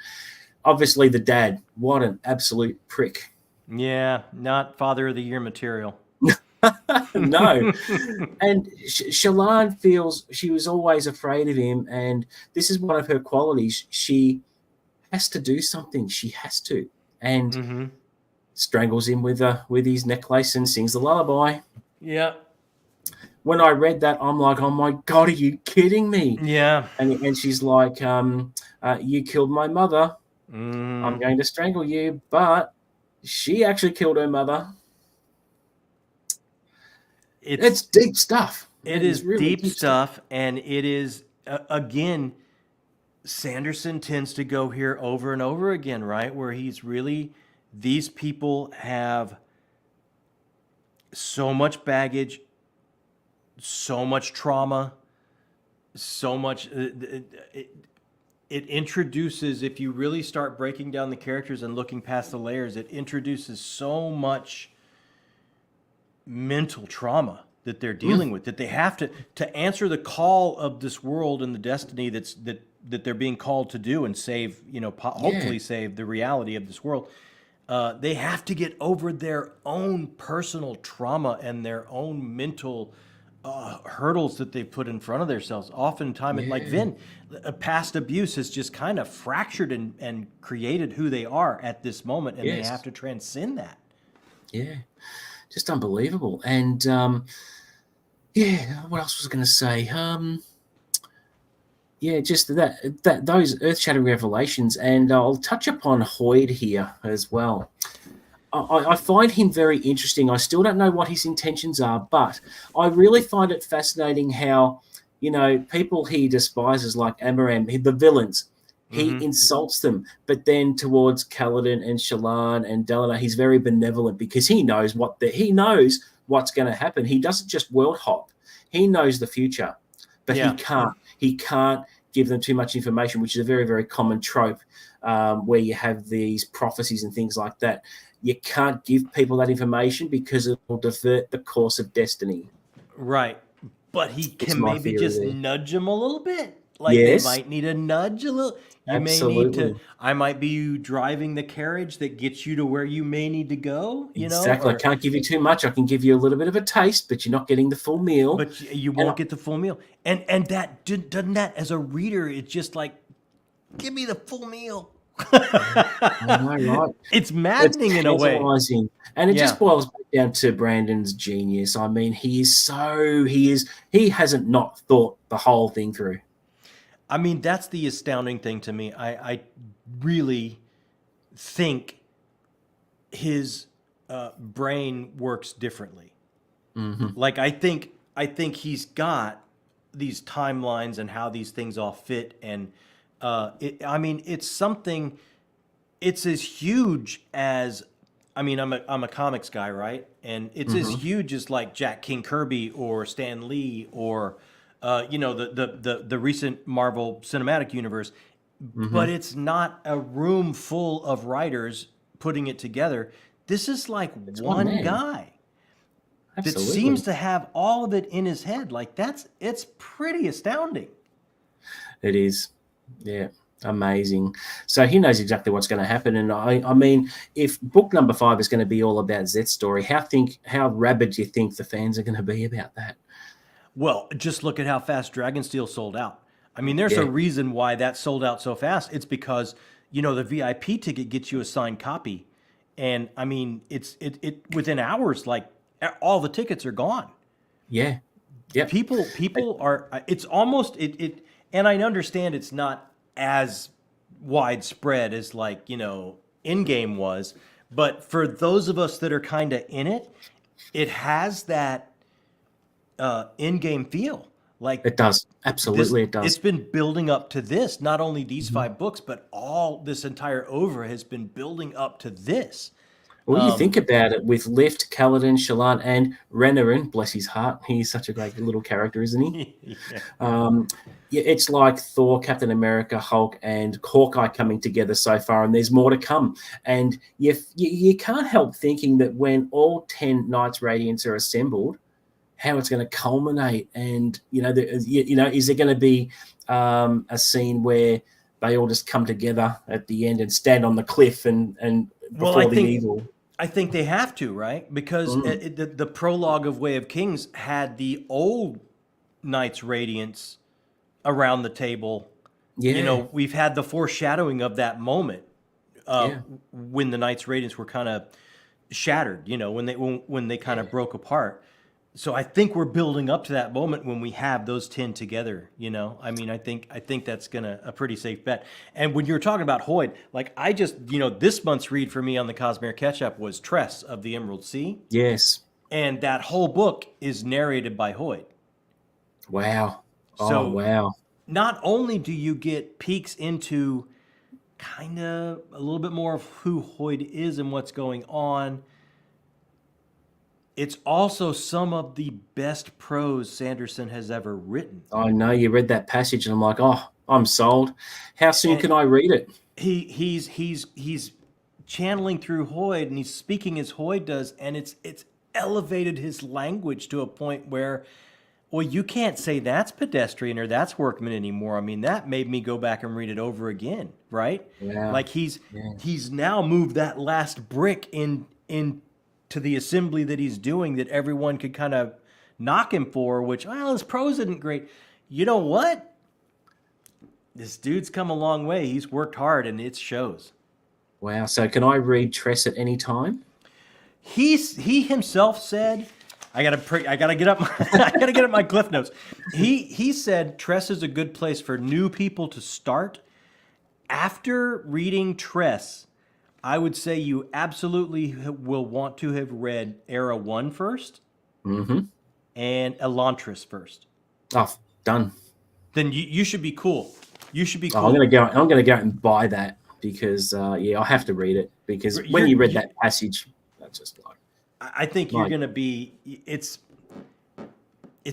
Obviously, the dad. What an absolute prick. Yeah, not Father of the Year material. No. And Shallan feels she was always afraid of him, and this is one of her qualities. She has to do something. She has to. And strangles him with his necklace and sings the lullaby. Yeah. When I read that, I'm like, oh my God, are you kidding me? Yeah. And she's like, you killed my mother. I'm going to strangle you. But she actually killed her mother. It's deep stuff. It is really deep stuff. And it is, again, Sanderson tends to go here over and over again, right? Where he's really... These people have so much baggage, so much trauma, so much... It introduces, if you really start breaking down the characters and looking past the layers, it introduces so much mental trauma that they're dealing with, that they have to answer the call of this world and the destiny that they're being called to do and save, hopefully save the reality of this world. They have to get over their own personal trauma and their own mental hurdles that they put in front of themselves. Oftentimes, like Yeah. Vin, past abuse has just kind of fractured and created who they are at this moment, and they have Yes. to transcend that. Yeah. Just unbelievable. And yeah, what else was I going to say? Yeah, just that those earth-shattering revelations, and I'll touch upon Hoyd here as well. I find him very interesting. I still don't know what his intentions are, but I really find it fascinating how, people he despises, like Amaram, the villains, he Mm-hmm. insults them. But then towards Kaladin and Shallan and Delanar, he's very benevolent because he knows what's going to happen. He doesn't just world hop; he knows the future, but he Yeah. can't. He can't give them too much information, which is a very, very common trope where you have these prophecies and things like that. You can't give people that information because it will divert the course of destiny. Right. But he It's can my maybe theory just there. nudge them a little bit. Like they Yes, might need a nudge a little. You may need to, absolutely. I might be driving the carriage that gets you to where you may need to go, Exactly. I or, can't give you too much. I can give you a little bit of a taste, but you're not getting the full meal. but you And won't get the full meal. And that, doesn't that, as a reader, it's just like, give me the full meal. I know, right? It's It's maddening in a way. tantalizing. And it Yeah. just boils back down to Brandon's genius. I mean, he hasn't not thought the whole thing through. I mean, that's the astounding thing to me. I really think his brain works differently. Hmm. Like I think he's got these timelines and how these things all fit, and I mean, it's something. It's as huge as, I mean, I'm a comics guy, right? And it's as Hmm. huge as like Jack King Kirby or Stan Lee or the recent Marvel Cinematic Universe, but Hmm. it's not a room full of writers putting it together. This is like It's one one man. guy that seems Absolutely. to have all of it in his head. Like it's pretty astounding. It is. Yeah. Amazing. So he knows exactly what's going to happen. And I mean, if book number 5 is going to be all about Zet's story, how rabid do you think the fans are going to be about that? Well, just look at how fast Dragonsteel sold out. I mean, there's a Yeah. reason why that sold out so fast. It's because, the VIP ticket gets you a signed copy. And I mean, it within hours, like all the tickets are gone. Yeah. Yep. People are, it's almost, and I understand it's not as widespread as like, in-game was, but for those of us that are kind of in it, it has that in-game feel. Like It does. this, Absolutely, it it's does. been building up to this. Not only these Mhm. 5 books, but all this entire over has been building up to this. Well, you think about it with Lift, Kaladin, Shallan, and Renarin, bless his heart. He's such a great little character, isn't he? Yeah. Um, yeah, it's like Thor, Captain America, Hulk, and Hawkeye coming together so far, and there's more to come. And you can't help thinking that when all 10 Knights Radiants are assembled, how it's going to culminate. And, is there going to be a scene where they all just come together at the end and stand on the cliff and Well, I before the think evil? I think they have to, right? Because Mm, the prologue of Way of Kings had the old Knights Radiance around the table. yeah, We've had the foreshadowing of that moment uh, yeah, when the Knights Radiance were kind of shattered. When they kind yeah. of broke apart. So I think we're building up to that moment when we have those 10 together. I mean, I think that's gonna a pretty safe bet. And when you were talking about Hoyd, like I just, this month's read for me on the Cosmere Catch Up was Tress of the Emerald Sea, Yes. and that whole book is narrated by Hoyd. Wow. Oh, So wow. not only do you get peeks into kind of a little bit more of who Hoyd is and what's going on, it's also some of the best prose Sanderson has ever written. I know you read that passage, and I'm like, oh, I'm sold. How soon And can I read it? he's channeling through Hoyd, and he's speaking as Hoyd does, and it's elevated his language to a point where, well, you can't say that's pedestrian or that's workman anymore. I mean, that made me go back and read it over again, right? Wow. Like he's Yeah. he's now moved that last brick in to the assembly that he's doing, that everyone could kind of knock him for, which, well, his prose isn't great. You know what? This dude's come a long way. He's worked hard, and it shows. Wow. So can I read Tress at any time? He himself said, I gotta get up my cliff notes. He said Tress is a good place for new people to start. After reading Tress, I would say you absolutely will want to have read Era 1 first, and Elantris first. Oh, done. Then you should be cool. You should be cool. I'm gonna go and buy that because I have to read it because when you read that passage, that's just like. I think you're gonna be. It's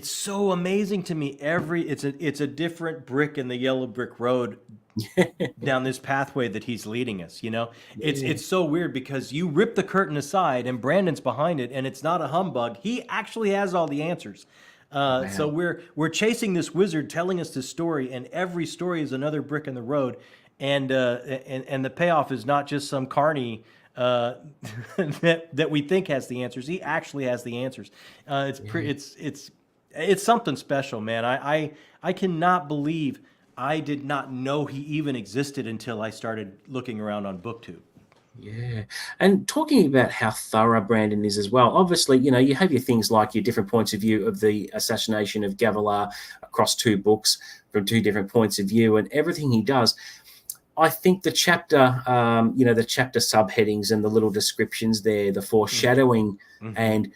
so amazing to me. It's a different brick in the yellow brick road down this pathway that he's leading us. You know, it's so weird because you rip the curtain aside and Brandon's behind it, and it's not a humbug. He actually has all the answers. So we're chasing this wizard telling us this story, and every story is another brick in the road, and the payoff is not just some carny that we think has the answers. He actually has the answers. It's something special, man. I cannot believe I did not know he even existed until I started looking around on BookTube. Yeah. And talking about how thorough Brandon is as well, obviously, you have your things like your different points of view of the assassination of Gavilar across 2 books from 2 different points of view and everything he does. I think the chapter, the chapter subheadings and the little descriptions there, the foreshadowing, and,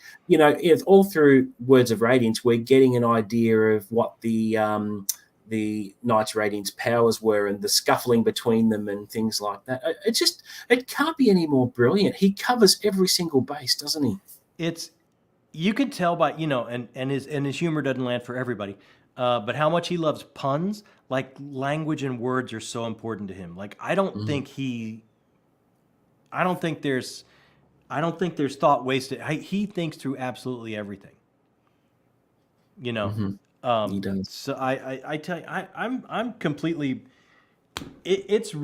all through Words of Radiance, we're getting an idea of what the Knights Radiance powers were and the scuffling between them and things like that. It can't be any more brilliant. He covers every single base, doesn't he? You can tell by, and his humor doesn't land for everybody, but how much he loves puns. Like, language and words are so important to him. Like, I don't think there's thought wasted. He thinks through absolutely everything. He does. So I tell you, I'm completely. It's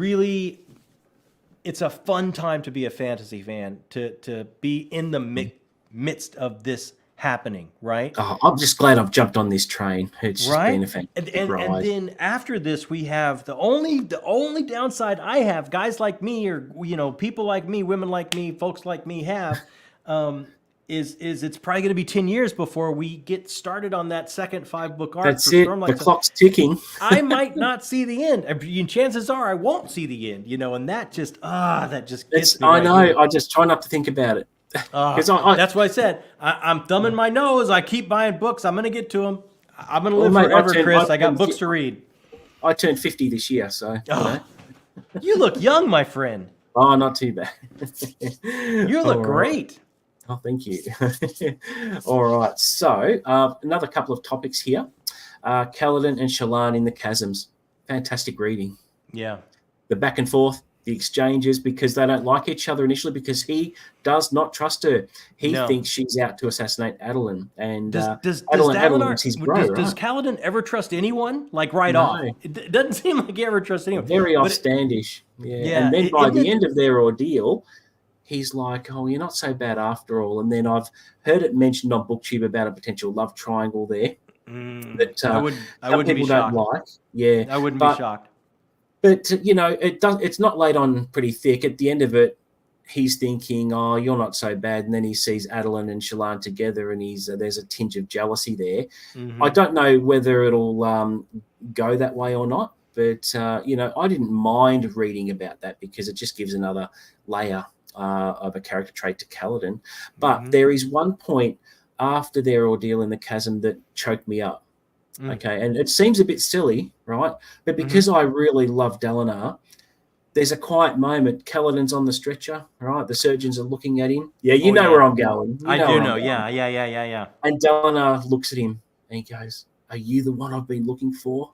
a fun time to be a fantasy fan, to be in the midst of this happening, right? Oh, I'm just glad I've jumped on this train. It's just been a fantastic ride. And then after this, we have the only downside I have, guys like me, or people like me, women like me, folks like me have, is it's probably going to be 10 years before we get started on that second 5-book arc. That's it. The clock's ticking. I might not see the end. And chances are I won't see the end. And that just gets me. I know. I just try not to think about it. That's why I said I'm thumbing my nose. I keep buying books. I'm going to get to them. I'm going to live forever, Chris. I got books to read. I turned 50 this year, so. You look young, my friend. Oh, not too bad. You look great. Oh, thank you. All right. So another couple of topics here. Kaladin and Shallan in the Chasms. Fantastic reading. Yeah. The back and forth. The exchanges, because they don't like each other initially, because he does not trust her. He thinks she's out to assassinate Adeline. And does Adeline's his bro, does Kaladin ever trust anyone? Like off? It doesn't seem like he ever trusts anyone. Very offstandish. Yeah. And then by the end of their ordeal, he's like, oh, you're not so bad after all. And then I've heard it mentioned on BookTube about a potential love triangle there. That I wouldn't be shocked. Don't like. Yeah. I wouldn't be shocked. But, it's not laid on pretty thick. At the end of it, he's thinking, oh, you're not so bad. And then he sees Adeline and Shallan together, and there's a tinge of jealousy there. I don't know whether it'll go that way or not. But, I didn't mind reading about that because it just gives another layer of a character trait to Kaladin. But there is one point after their ordeal in the chasm that choked me up. Okay, and it seems a bit silly, right? But because I really love Dalinar, there's a quiet moment. Kaladin's on the stretcher, right? The surgeons are looking at him. Yeah, you know where I'm going. I do know. Yeah. And Dalinar looks at him and he goes, "Are you the one I've been looking for?"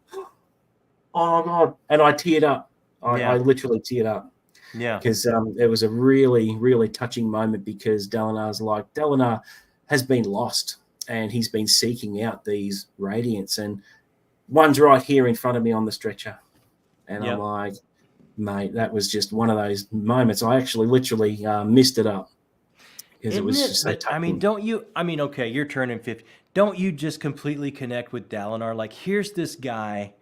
Oh, God. And I teared up. I literally teared up. Yeah. Because it was a really, really touching moment because Dalinar has been lost. And he's been seeking out these Radiants, and one's right here in front of me on the stretcher. And I'm like, mate, that was just one of those moments. I actually literally missed it up because it was just so touching. Okay, you're turning 50. don't you just completely connect with Dalinar? Like, here's this guy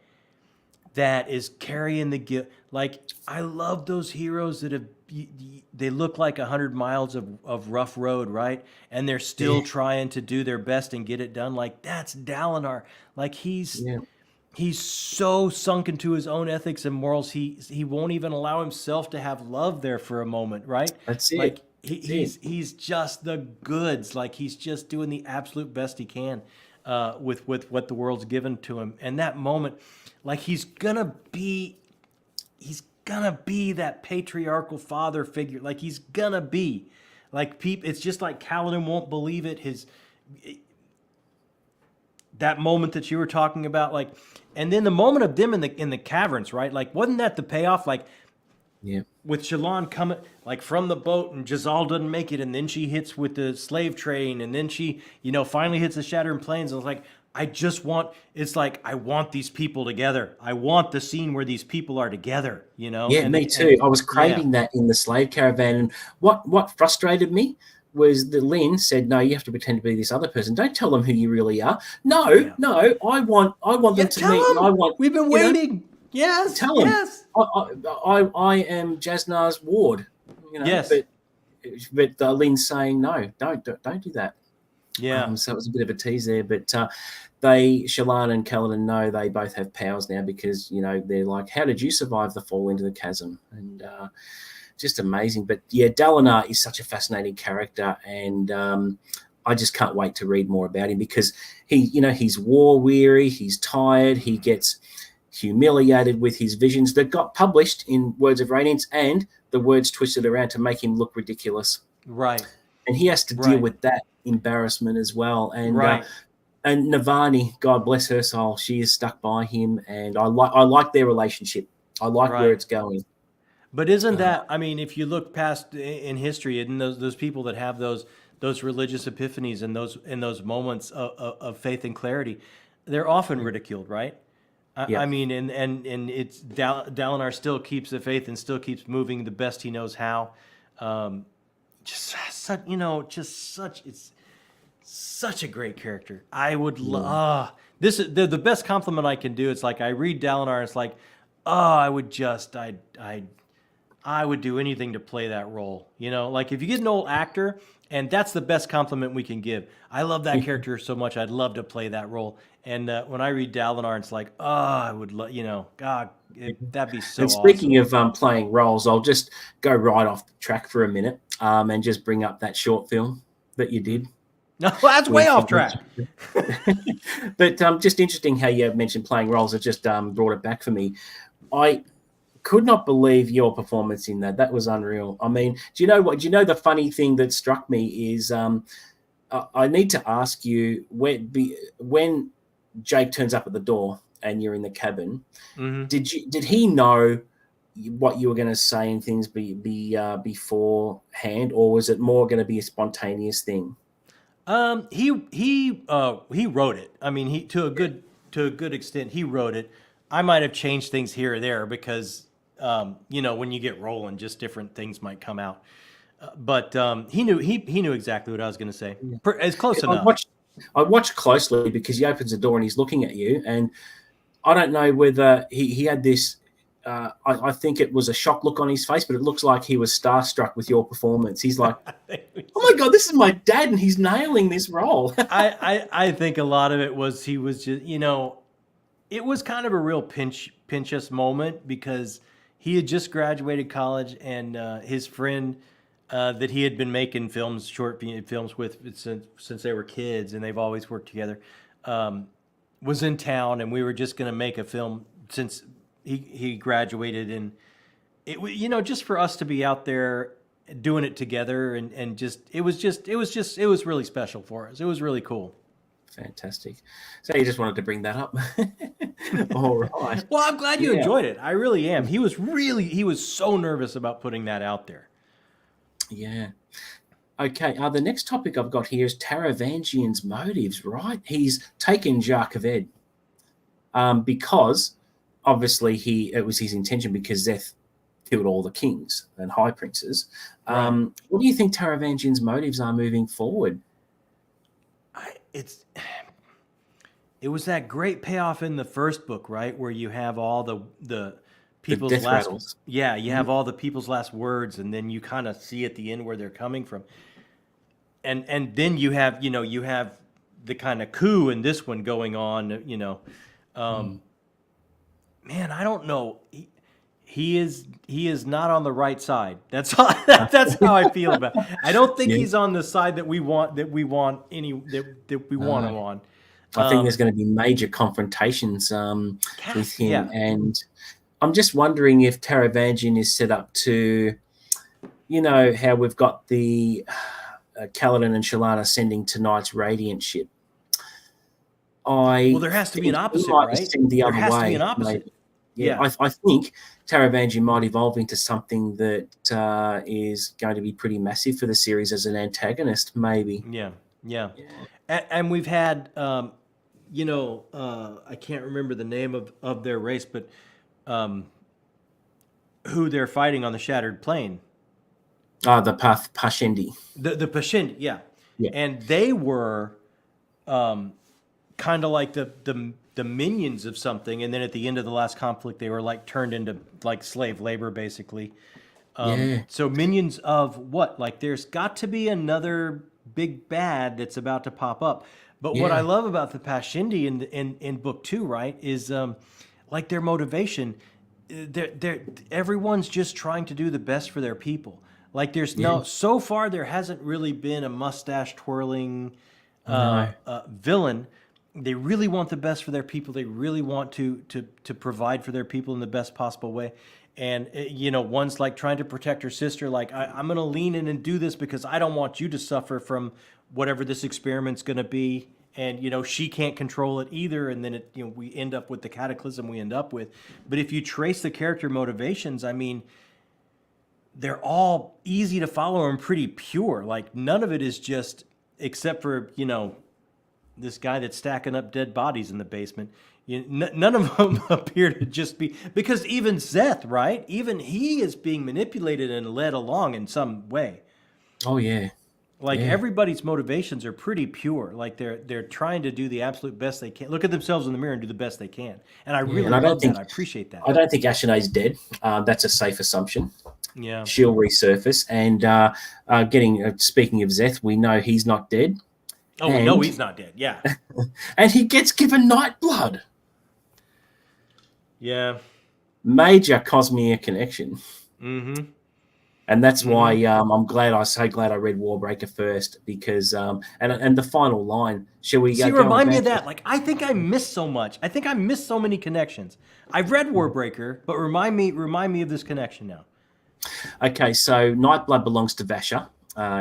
that is carrying the guilt. Like, I love those heroes that have, they look like 100 miles of rough road, right? And they're still trying to do their best and get it done. Like, that's Dalinar. Like, he's so sunk into his own ethics and morals, he won't even allow himself to have love there for a moment, right? That's it. Like, he's just the goods. Like, he's just doing the absolute best he can with what the world's given to him. And that moment, like, he's gonna be that patriarchal father figure. Like, he's gonna be like, it's just like Kaladin won't believe it. That moment that you were talking about, like, and then the moment of them in the caverns, right? Like, wasn't that the payoff? Like, with Shallan coming like from the boat, and Jazal doesn't make it, and then she hits with the slave train, and then she, finally hits the Shattered Plains. And it's like, I want these people together. I want the scene where these people are together, Yeah, me too. I was craving that in the slave caravan. And what frustrated me was that Lynn said, "No, you have to pretend to be this other person. Don't tell them who you really are." No, I want them to meet. Them. I want. We've been waiting. Yes, tell them. Yes. I am Jasnar's ward. Yes. But Lynn's saying no. Don't do that. Yeah. So it was a bit of a tease there, but Shallan and Kaladin know they both have powers now, because they're like, "How did you survive the fall into the chasm?" And just amazing. But yeah, Dalinar is such a fascinating character, and I just can't wait to read more about him, because he's war weary, he's tired, he gets humiliated with his visions that got published in Words of Radiance, and the words twisted around to make him look ridiculous. Right. And he has to deal with that embarrassment as well. And and Navani, God bless her soul, she is stuck by him, and I like their relationship. I like where it's going. But isn't that, I mean, if you look past in history, and those people that have those religious epiphanies and those moments of faith and clarity, they're often ridiculed, right? I mean, and it's Dalinar still keeps the faith and still keeps moving the best he knows how. It's such a great character. I would love this. Is the best compliment I can do. It's like, I read Dalinar, and it's like, I would do anything to play that role. Like, if you get an old actor, and that's the best compliment we can give. I love that character so much. I'd love to play that role. And when I read Dalinar, it's like, I would love, God, that'd be so awesome. And speaking of playing roles, I'll just go right off the track for a minute and just bring up that short film that you did. No, that's way off track. But just interesting how you mentioned playing roles. It just brought it back for me. I could not believe your performance in that. That was unreal. I mean, do you know what? Do you know the funny thing that struck me is I need to ask you, when Jake turns up at the door and you're in the cabin, did he know what you were going to say and things beforehand, or was it more going to be a spontaneous thing? He wrote it. I mean, to a good extent, he wrote it. I might have changed things here or there because, when you get rolling, just different things might come out. But he knew exactly what I was going to say. It's close enough. I watched closely because he opens the door and he's looking at you, and I don't know whether he had this. I think it was a shocked look on his face, but it looks like he was starstruck with your performance. He's like, "Oh my God, this is my dad, and he's nailing this role." I think a lot of it was he was just, it was kind of a real pinch us moment, because he had just graduated college, and his friend that he had been making short films with since they were kids, and they've always worked together, was in town, and we were just going to make a film since he graduated, and it just for us to be out there doing it together, and it was really special for us. It was really cool. Fantastic. So you just wanted to bring that up. All right. Well, I'm glad you enjoyed it. I really am. He was so nervous about putting that out there. Yeah. Okay. The next topic I've got here is Taravangian's motives, right? He's taken Jacques Ed because obviously it was his intention, because Zeth killed all the kings and high princes. Right. What do you think Taravangian's motives are moving forward? It's it was that great payoff in the first book, right, where you have all the people's death last rattles. yeah, you have all the people's last words, and then you kind of see at the end where they're coming from, and then you have you have the kind of coup in this one going on, man, I don't know. He is not on the right side. That's all, that's how I feel about it. I don't think Yeah. he's on the side that we want him on. I think there's going to be major confrontations with him, Yeah. and I'm just wondering if Taravangian is set up to, how we've got the Kaladin and Shalana sending tonight's Radiant ship. Well, there has to be an opposite, right? There has to be an opposite. Maybe. Yeah. I think Taravangian might evolve into something that is going to be pretty massive for the series as an antagonist, maybe. Yeah. And we've had, I can't remember the name of their race, but who they're fighting on the Shattered Plane. The Pashendi. The Pashendi, yeah. And they were kind of like the minions of something, and then at the end of the last conflict, they were like turned into like slave labor, basically. So minions of what? Like, there's got to be another big bad that's about to pop up. But what I love about the Pashendi in book 2, right, is like their motivation. Everyone's just trying to do the best for their people. Like, there's so far there hasn't really been a mustache twirling villain. They really want the best for their people. They really want to provide for their people in the best possible way. And, one's like trying to protect her sister. Like, I'm going to lean in and do this because I don't want you to suffer from whatever this experiment's going to be. And, she can't control it either. And then, we end up with the cataclysm we end up with. But if you trace the character motivations, I mean, they're all easy to follow and pretty pure. Like, none of it is just, except for, this guy that's stacking up dead bodies in the basement. None of them appear to just be, because even Zeth, right? Even he is being manipulated and led along in some way. Oh yeah. Like, everybody's motivations are pretty pure. Like, they're trying to do the absolute best they can. Look at themselves in the mirror and do the best they can. And I really love that. I appreciate that. I don't think Ashene's dead. That's a safe assumption. Yeah. She'll resurface. And speaking of Zeth, we know he's not dead. Oh, we know he's not dead. Yeah. And he gets given Nightblood. Yeah. Major Cosmere connection. Mm-hmm. And that's why I'm so glad I read Warbreaker first, because and the final line. Shall we remind me of that? Like, I think I missed so much. I think I missed so many connections. I've read Warbreaker, but remind me of this connection now. Okay, so Nightblood belongs to Vasha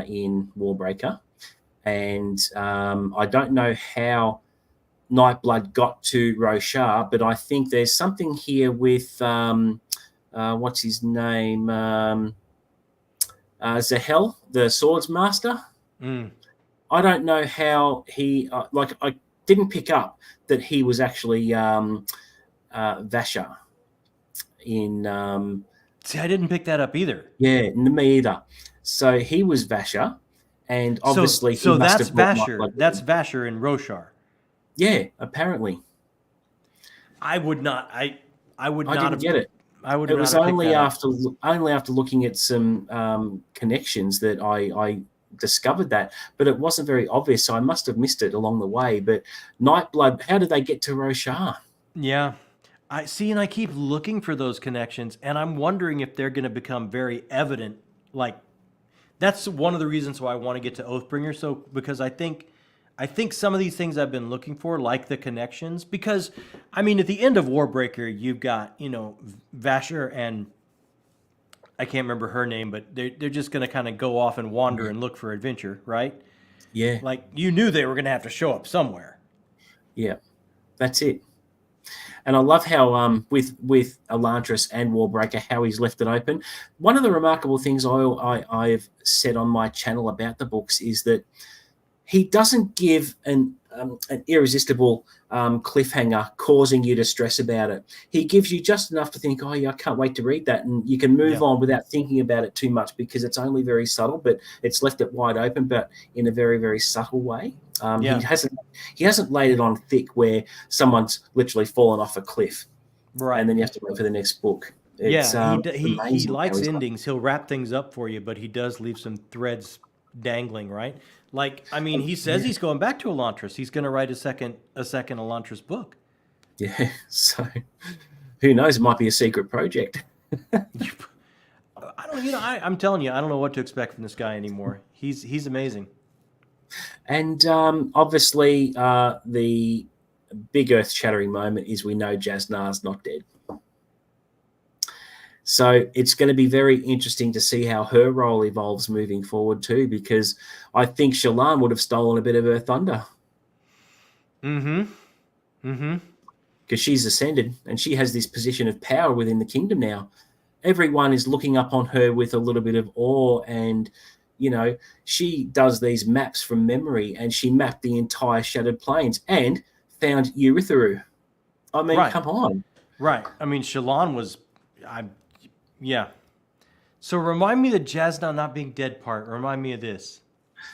in Warbreaker, and I don't know how Nightblood got to Roshar, but I think there's something here with what's his name? Zahel, the Swords Master. I don't know how he I didn't pick up that he was actually Vasha in. See, I didn't pick that up either. Yeah, me either. So he was Vasha, and obviously so that's Vasher. That's Vasher in Roshar. Yeah, apparently. I would not. I would not. I didn't get it. I would. It was only after looking at some connections that I discovered that, but it wasn't very obvious, so I must have missed it along the way. But Nightblood, how did they get to Roshar? Yeah, I see, and I keep looking for those connections, and I'm wondering if they're going to become very evident. Like, that's one of the reasons why I want to get to Oathbringer. So, because I think some of these things I've been looking for, like the connections, because, I mean, at the end of Warbreaker, you've got, Vasher and I can't remember her name, but they're just going to kind of go off and wander and look for adventure, right? Yeah. Like, you knew they were going to have to show up somewhere. Yeah, that's it. And I love how with Elantris and Warbreaker, how he's left it open. One of the remarkable things I've said on my channel about the books is that he doesn't give an irresistible cliffhanger, causing you to stress about it. He gives you just enough to think, oh yeah, I can't wait to read that, and you can move on without thinking about it too much because it's only very subtle, but it's left it wide open, but in a very, very subtle way. He hasn't laid it on thick where someone's literally fallen off a cliff, Right. and then you have to wait for the next book. It's, he likes endings. He'll wrap things up for you, but he does leave some threads dangling, right? Like, I mean, he says he's going back to Elantris. He's going to write a second Elantris book. Yeah, so who knows? It might be a secret project. I'm telling you, I don't know what to expect from this guy anymore. He's amazing. And obviously, the big earth-shattering moment is we know Jasnar's not dead. So it's going to be very interesting to see how her role evolves moving forward too, because I think Shallan would have stolen a bit of her thunder. Because she's ascended and she has this position of power within the kingdom now. Everyone is looking up on her with a little bit of awe, and she does these maps from memory, and she mapped the entire Shattered Plains and found Urithiru. I mean, come on. Right. I mean, Shallan was... Yeah. So remind me the Jasna not being dead part. Remind me of this.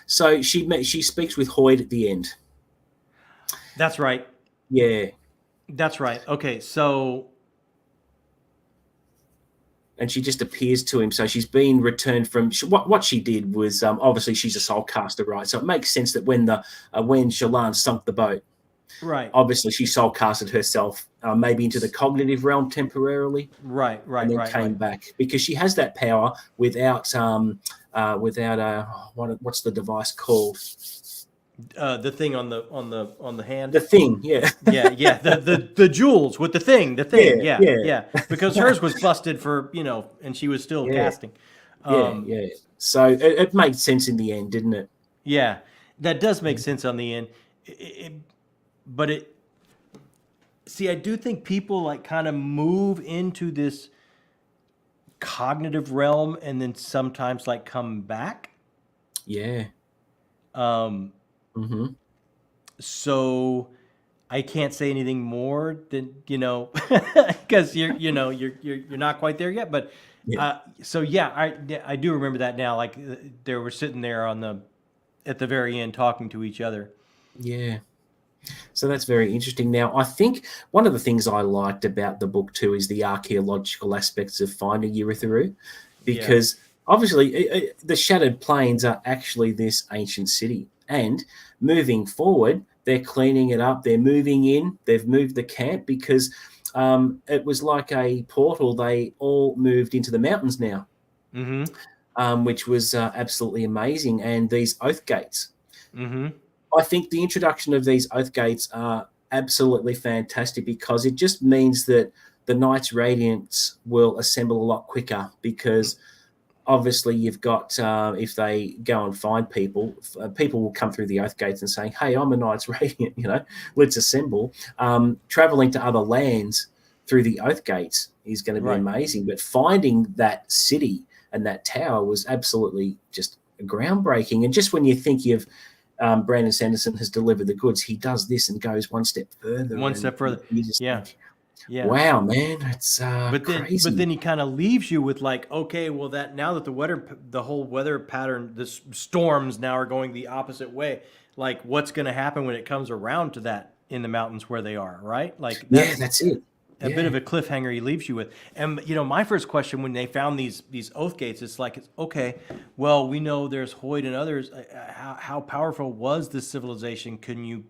So she speaks with Hoyd at the end. That's right. Yeah. That's right. Okay, so... And she just appears to him. So she's been returned from... What she did was, obviously she's a soul caster, right? So it makes sense that when Shallan sunk the boat, right, obviously she soul casted herself maybe into the cognitive realm temporarily, right, and then came back, because she has that power without what's the device called? The thing on the hand. The thing, yeah. yeah. The jewels with the thing. Yeah. Because hers was busted for and she was still casting. Yeah. So it made sense in the end, didn't it? Yeah, that does make sense on the end. I do think people like kind of move into this cognitive realm and then sometimes like come back. Yeah. So I can't say anything more than because you're not quite there yet. But I do remember that now. Like they were sitting there at the very end talking to each other. Yeah. So that's very interesting. Now, I think one of the things I liked about the book too is the archaeological aspects of finding Urithiru, because obviously the Shattered Plains are actually this ancient city, and moving forward, they're cleaning it up. They're moving in. They've moved the camp because it was like a portal. They all moved into the mountains now, which was absolutely amazing. And these oath gates. I think the introduction of these oath gates are absolutely fantastic, because it just means that the Knights Radiance will assemble a lot quicker, because obviously you've got, if they go and find people will come through the oath gates and saying, hey, I'm a Knights Radiant, let's assemble. Traveling to other lands through the oath gates is going to be amazing. But finding that city and that tower was absolutely just groundbreaking. And just when you think you've... Brandon Sanderson has delivered the goods, he does this and goes one step further. Think, wow, man, it's crazy. But then he kind of leaves you with like, okay, well, that now that the whole weather pattern, the storms now are going the opposite way. Like, what's going to happen when it comes around to that in the mountains where they are, right? Like, that's it. A bit of a cliffhanger he leaves you with. And, my first question when they found these oath gates, it's okay, well, we know there's Hoyd and others. How powerful was this civilization? Can you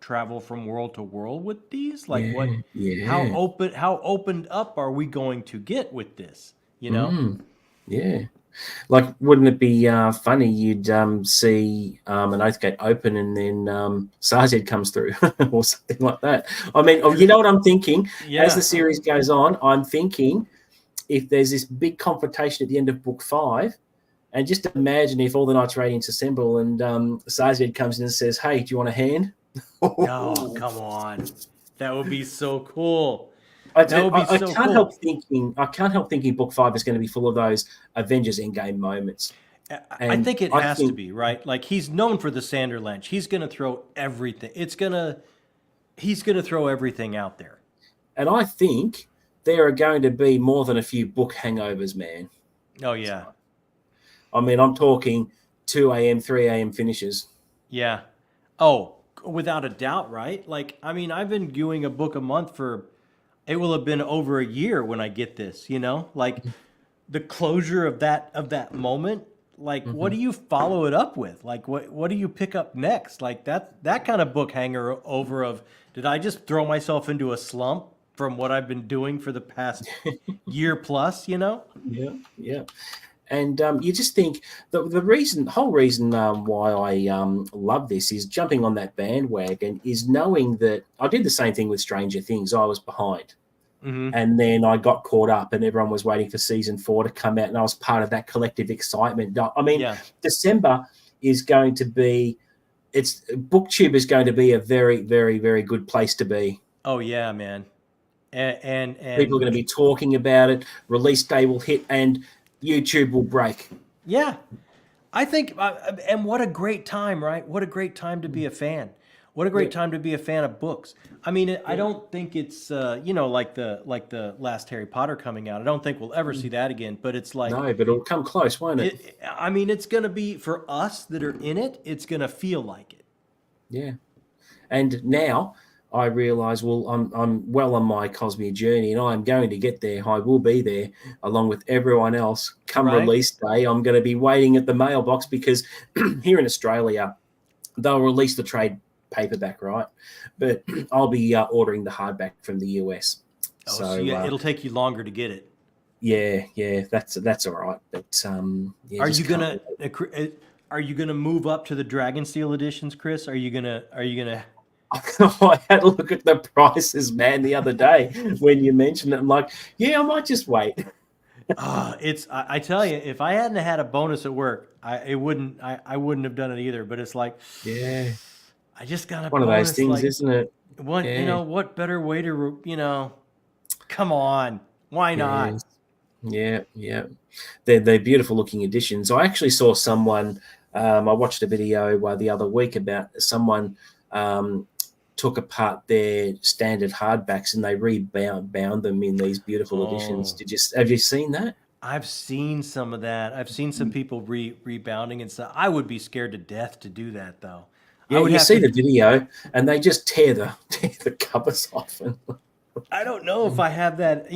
travel from world to world with these? Like what? Yeah. How opened up are we going to get with this? Yeah. Like, wouldn't it be funny? You'd see an oath gate open and then Sarzed comes through or something like that. I mean, you know what I'm thinking? Yeah. As the series goes on, I'm thinking if there's this big confrontation at the end of book 5, and just imagine if all the Knights Radiance assemble and Sarzed comes in and says, hey, do you want a hand? Oh, come on. That would be so cool. I can't help thinking book 5 is going to be full of those Avengers Endgame moments. I And think it I has to think, be, right? Like he's known for the Sanderlench. He's going to throw everything. He's going to throw everything out there. and I think there are going to be more than a few book hangovers, man. Oh yeah. I mean, I'm talking 2 a.m., 3 a.m. finishes. Yeah. Oh, without a doubt, right? Like, I mean, I've been doing a book a month for, it will have been over a year when I get this, like the closure of that moment. Like, what Mm-hmm. do you follow it up with? Like, what do you pick up next? Like that kind of book hanger over of, did I just throw myself into a slump from what I've been doing for the past year plus, Yeah, yeah. And you just think the whole reason why I love this is jumping on that bandwagon is knowing that I did the same thing with Stranger Things. I was behind, Mm-hmm. and then I got caught up, and everyone was waiting for season 4 to come out, and I was part of that collective excitement. I mean, Yeah. December is going to be BookTube is going to be a very, very, very good place to be. Oh yeah, man. People are And going to be talking about it. Release day will hit, and YouTube will break. yeah, I think, and what a great time, right? What a great time to be a fan. What a Yeah, great time to be a fan of books. I mean, I yeah. don't think it's like the last Harry Potter coming out. I don't think we'll ever see that again. But it's like No, but it'll come close, won't it? I mean, it's gonna be for us that are in it. It's gonna feel like it. Yeah. And now I realise, well, I'm well on my Cosmere journey, and I'm going to get there. I will be there along with everyone else. Come Right? release day, I'm going to be waiting at the mailbox because here in Australia they'll release the trade paperback, right? But I'll be ordering the hardback from the US. Oh, so So yeah, it'll take you longer to get it. yeah, that's all right. But yeah, Are just you can't gonna wait. are you gonna move up to the Dragonsteel editions, Chris? Are you gonna I had a look at the prices, man, the other day when you mentioned it. I'm like, yeah, I might just wait. I tell you, if I hadn't had a bonus at work, I wouldn't have done it either. But it's like Yeah, I just got a one of those bonus. things, Like isn't it? what Yeah, what better way to come on, why yeah, not? yeah. They're beautiful looking editions. I actually saw someone. I watched a video the other week about someone um, took apart their standard hardbacks and they bound them in these beautiful editions. Oh, Have you seen that? I've seen some of that. I've seen some people rebounding and stuff. I would be scared to death to do that though. I Yeah, would you have see to. the video, and they just tear the covers off. And, I don't know if I have that,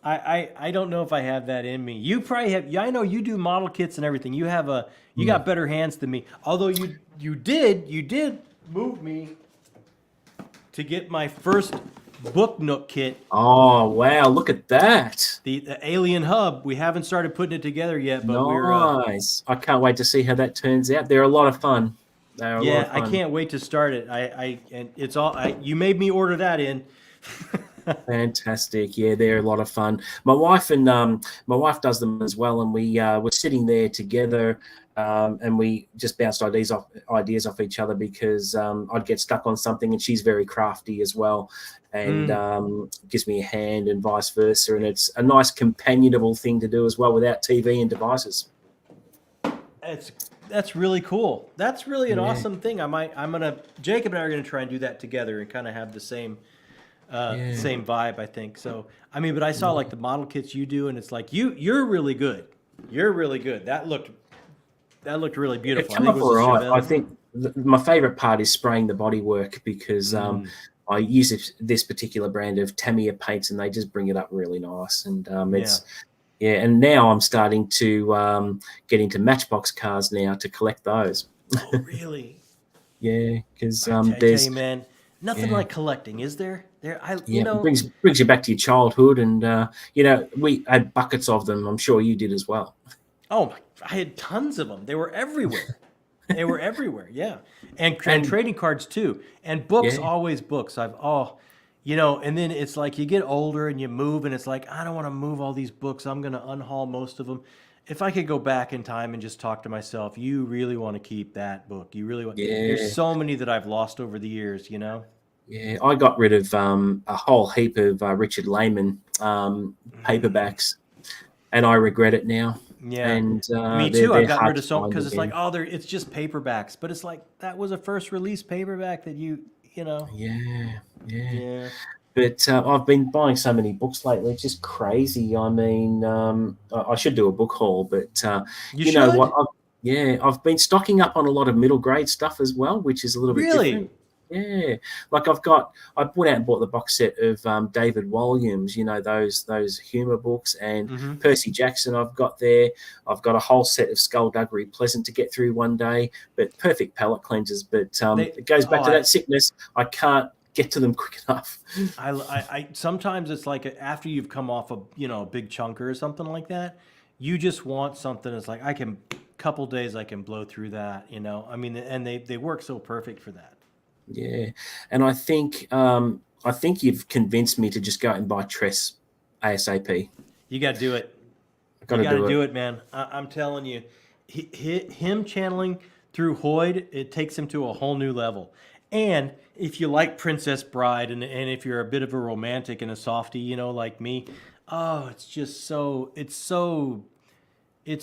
I don't know if I have that in me. You probably have. Yeah, I know you do model kits and everything. You got better hands than me. Although you did move me to get my first Book Nook kit, oh wow, look at that! the Alien Hub. We haven't started putting it together yet, but Nice. I can't wait to see how that turns out. They're a lot of fun. They're a lot yeah, of I fun. can't wait to start it. And it's all you made me order that in. Fantastic. Yeah, they're a lot of fun. My wife does them as well, and we were sitting there together, and we just bounced ideas off each other because I'd get stuck on something, and she's very crafty as well, and Mm, gives me a hand, and vice versa. And it's a nice companionable thing to do as well without TV and devices. it's that's really cool. That's really an Yeah, awesome thing. Jacob and I are gonna try and do that together and kind of have the yeah. same vibe. I think so. I mean, but I saw like the model kits you do, and it's like you're really good. You're really good. That looked really It beautiful. I come think up it all was a right. I Chevelle. think my favorite part is spraying the bodywork because Mm, I use this particular brand of Tamiya paints, and they just bring it up really nice. And yeah. yeah. And now I'm starting to get into Matchbox cars now to collect those. Oh, really? Yeah, because I tell you, man, nothing yeah, like collecting, is there? yeah, it brings you back to your childhood, and we had buckets of them. I'm sure you did as well. Oh, I had tons of them. They were everywhere. They were everywhere. Yeah, and And trading cards too, and books. yeah, Always books. And then it's like you get older and you move, and it's like I don't want to move all these books. I'm gonna unhaul most of them. If I could go back in time and just talk to myself, you really want to keep that book. You really want. There's yeah, so many that I've lost over the years. yeah. I got rid of a whole heap of Richard Lehman Mm. paperbacks, and I regret it now. Yeah. and Me too. I've they're gotten hard rid to of some find because it's like, again. oh, it's just paperbacks, but it's like that was a first release paperback that you know. Yeah, yeah. Yeah. But I've been buying so many books lately; it's just crazy. I mean, I should do a book haul, but You you know what? should. Yeah, I've been stocking up on a lot of middle grade stuff as well, which is a little bit Really? different. Yeah, like I went out and bought the box set of David Walliams, you know, those humor books, and Mm-hmm. Percy Jackson. I've got there. I've got a whole set of Skullduggery, pleasant to get through one day, but perfect palate cleansers. But They it goes oh back to that sickness. I can't get to them quick enough. I sometimes it's like after you've come off a big chunker or something like that, you just want something that's like I can couple days I can blow through that. I mean, and they work so perfect for that. Yeah, and I think you've convinced me to just go out and buy Tress ASAP. You got to do it. I've got You to got to do it. do it, man. I'm telling you, him channeling through Hoyd, it takes him to a whole new level. And if you like Princess Bride, and if you're a bit of a romantic and a softie, like me, oh, it's just it's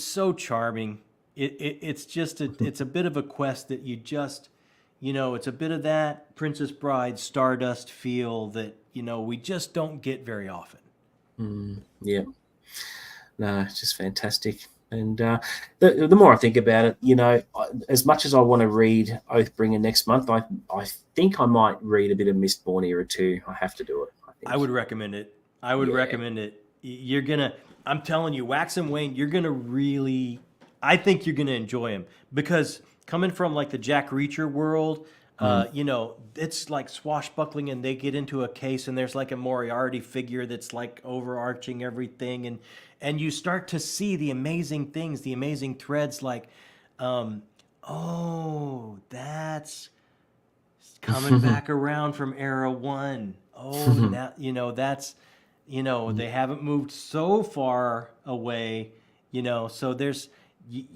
so charming. It's a bit of a quest that it's a bit of that Princess Bride Stardust feel that we just don't get very often. Yeah, no, it's just fantastic. And the more I think about it, as much as I want to read Oathbringer next month, I think I might read a bit of Mistborn Era too. I have to do it. I I think. would recommend it. I would Yeah. recommend it. I'm telling you, Wax and Wayne, you're gonna really, I think you're gonna enjoy him because coming from like the Jack Reacher world, Mm. it's like swashbuckling and they get into a case and there's like a Moriarty figure that's like overarching everything and you start to see the amazing things, the amazing threads like, um, oh, that's coming back around from era one. Oh, now that's they haven't moved so far away. So there's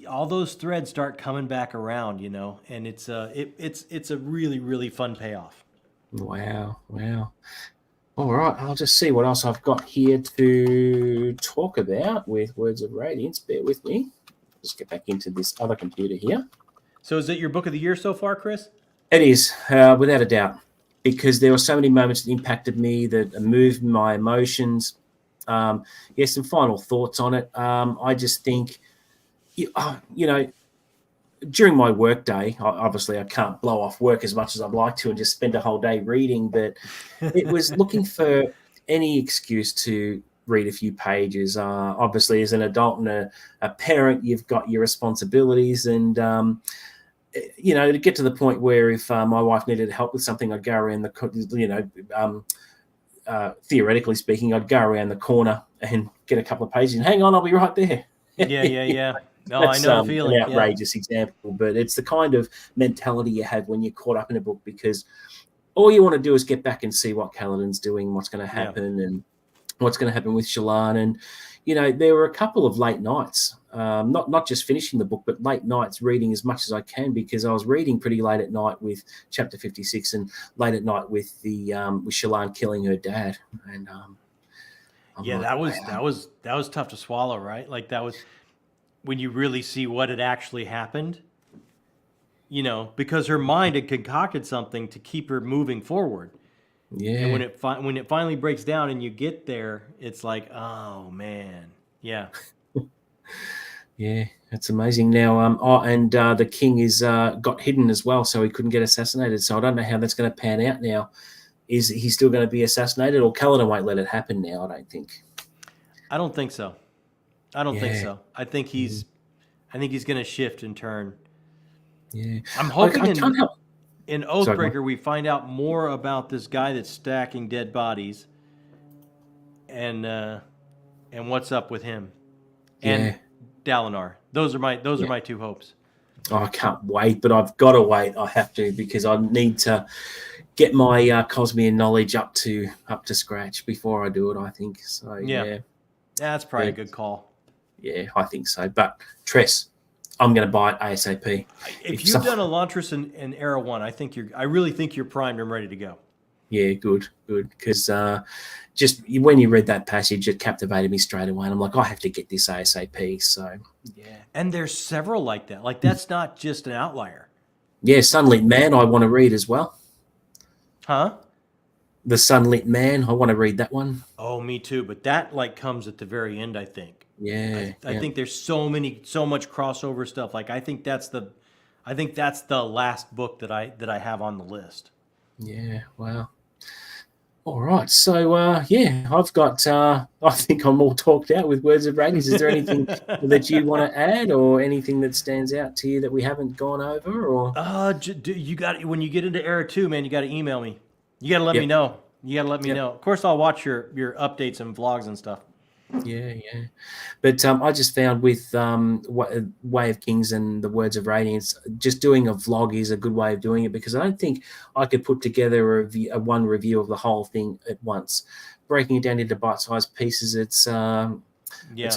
all those threads start coming back around. And it's a really really fun payoff. Wow, wow. All right, I'll just see what else I've got here to talk about with Words of Radiance. Bear with me. Just get back into this other computer here. So is it your book of the year so far, Chris? It is, without a doubt, because there were so many moments that impacted me, that moved my emotions. Yes, some final thoughts on it. I just think, you know, during my work day, obviously I can't blow off work as much as I'd like to and just spend a whole day reading, but it was looking for any excuse to read a few pages. Obviously, as an adult and a parent, you've got your responsibilities, and to get to the point where if my wife needed help with something, I'd go around theoretically speaking, I'd go around the corner and get a couple of pages and hang on, I'll be right there. Yeah, yeah, yeah. No, I That's know the an feeling. Yeah, outrageous example, but it's the kind of mentality you have when you're caught up in a book, because all you want to do is get back and see what Kaladin's doing, what's going to yeah. happen, and what's going to happen with Shallan. And there were a couple of late nights, not just finishing the book, but late nights reading as much as I can, because I was reading pretty late at night with chapter 56 and late at night with with Shallan killing her dad. And I'm Yeah, like, that was wow. that was tough to swallow, right? Like that was when you really see what had actually happened. Because her mind had concocted something to keep her moving forward. And Yeah. when it finally breaks down and you get there, it's like, oh man, yeah, Yeah, that's amazing. Now, and the king is got hidden as well, so he couldn't get assassinated. So I don't know how that's going to pan out now. Is he still going to be assassinated, or Kaladin won't let it happen now? I don't think. I don't think so. I don't think Yeah, so. I think he's going to shift and turn. yeah. I'm I hoping can't help. in Sorry, go on. Oathbreaker we find out more about this guy that's stacking dead bodies, and what's up with him, and Yeah, Dalinar. Those are yeah. my two hopes. Oh, I can't wait, but I've got to wait. I have to, because I need to get my Cosmian knowledge up to scratch before I do it. I think so. Yeah, Yeah, that's probably a but good call. yeah, I think so. But Tress, I'm going to buy it ASAP. If If you've someone, done Elantris in Era 1, I really think you're primed and ready to go. Yeah, good. Because just when you read that passage, it captivated me straight away. And I'm like, I have to get this ASAP. So, Yeah. And there's several like that. Like that's not just an outlier. yeah, Sunlit Man, I want to read as well. Huh? The Sunlit Man, I want to read that one. Oh, me too. But that like comes at the very end, I think. Yeah, I think there's so much crossover stuff. Like I think that's the last book that I have on the list. yeah. Wow. All right. So, yeah, I've got, I think I'm all talked out with Words of Radiance. Is there anything that you want to add or anything that stands out to you that we haven't gone over? Or You got when you get into Era 2, man, you got to email me. You got to let me Yep. know. You got to let me Yep. know. Of course, I'll watch your updates and vlogs and stuff. Yeah. But I just found with Way of Kings and the Words of Radiance, just doing a vlog is a good way of doing it because I don't think I could put together a one review of the whole thing at once. Breaking it down into bite-sized pieces, it's a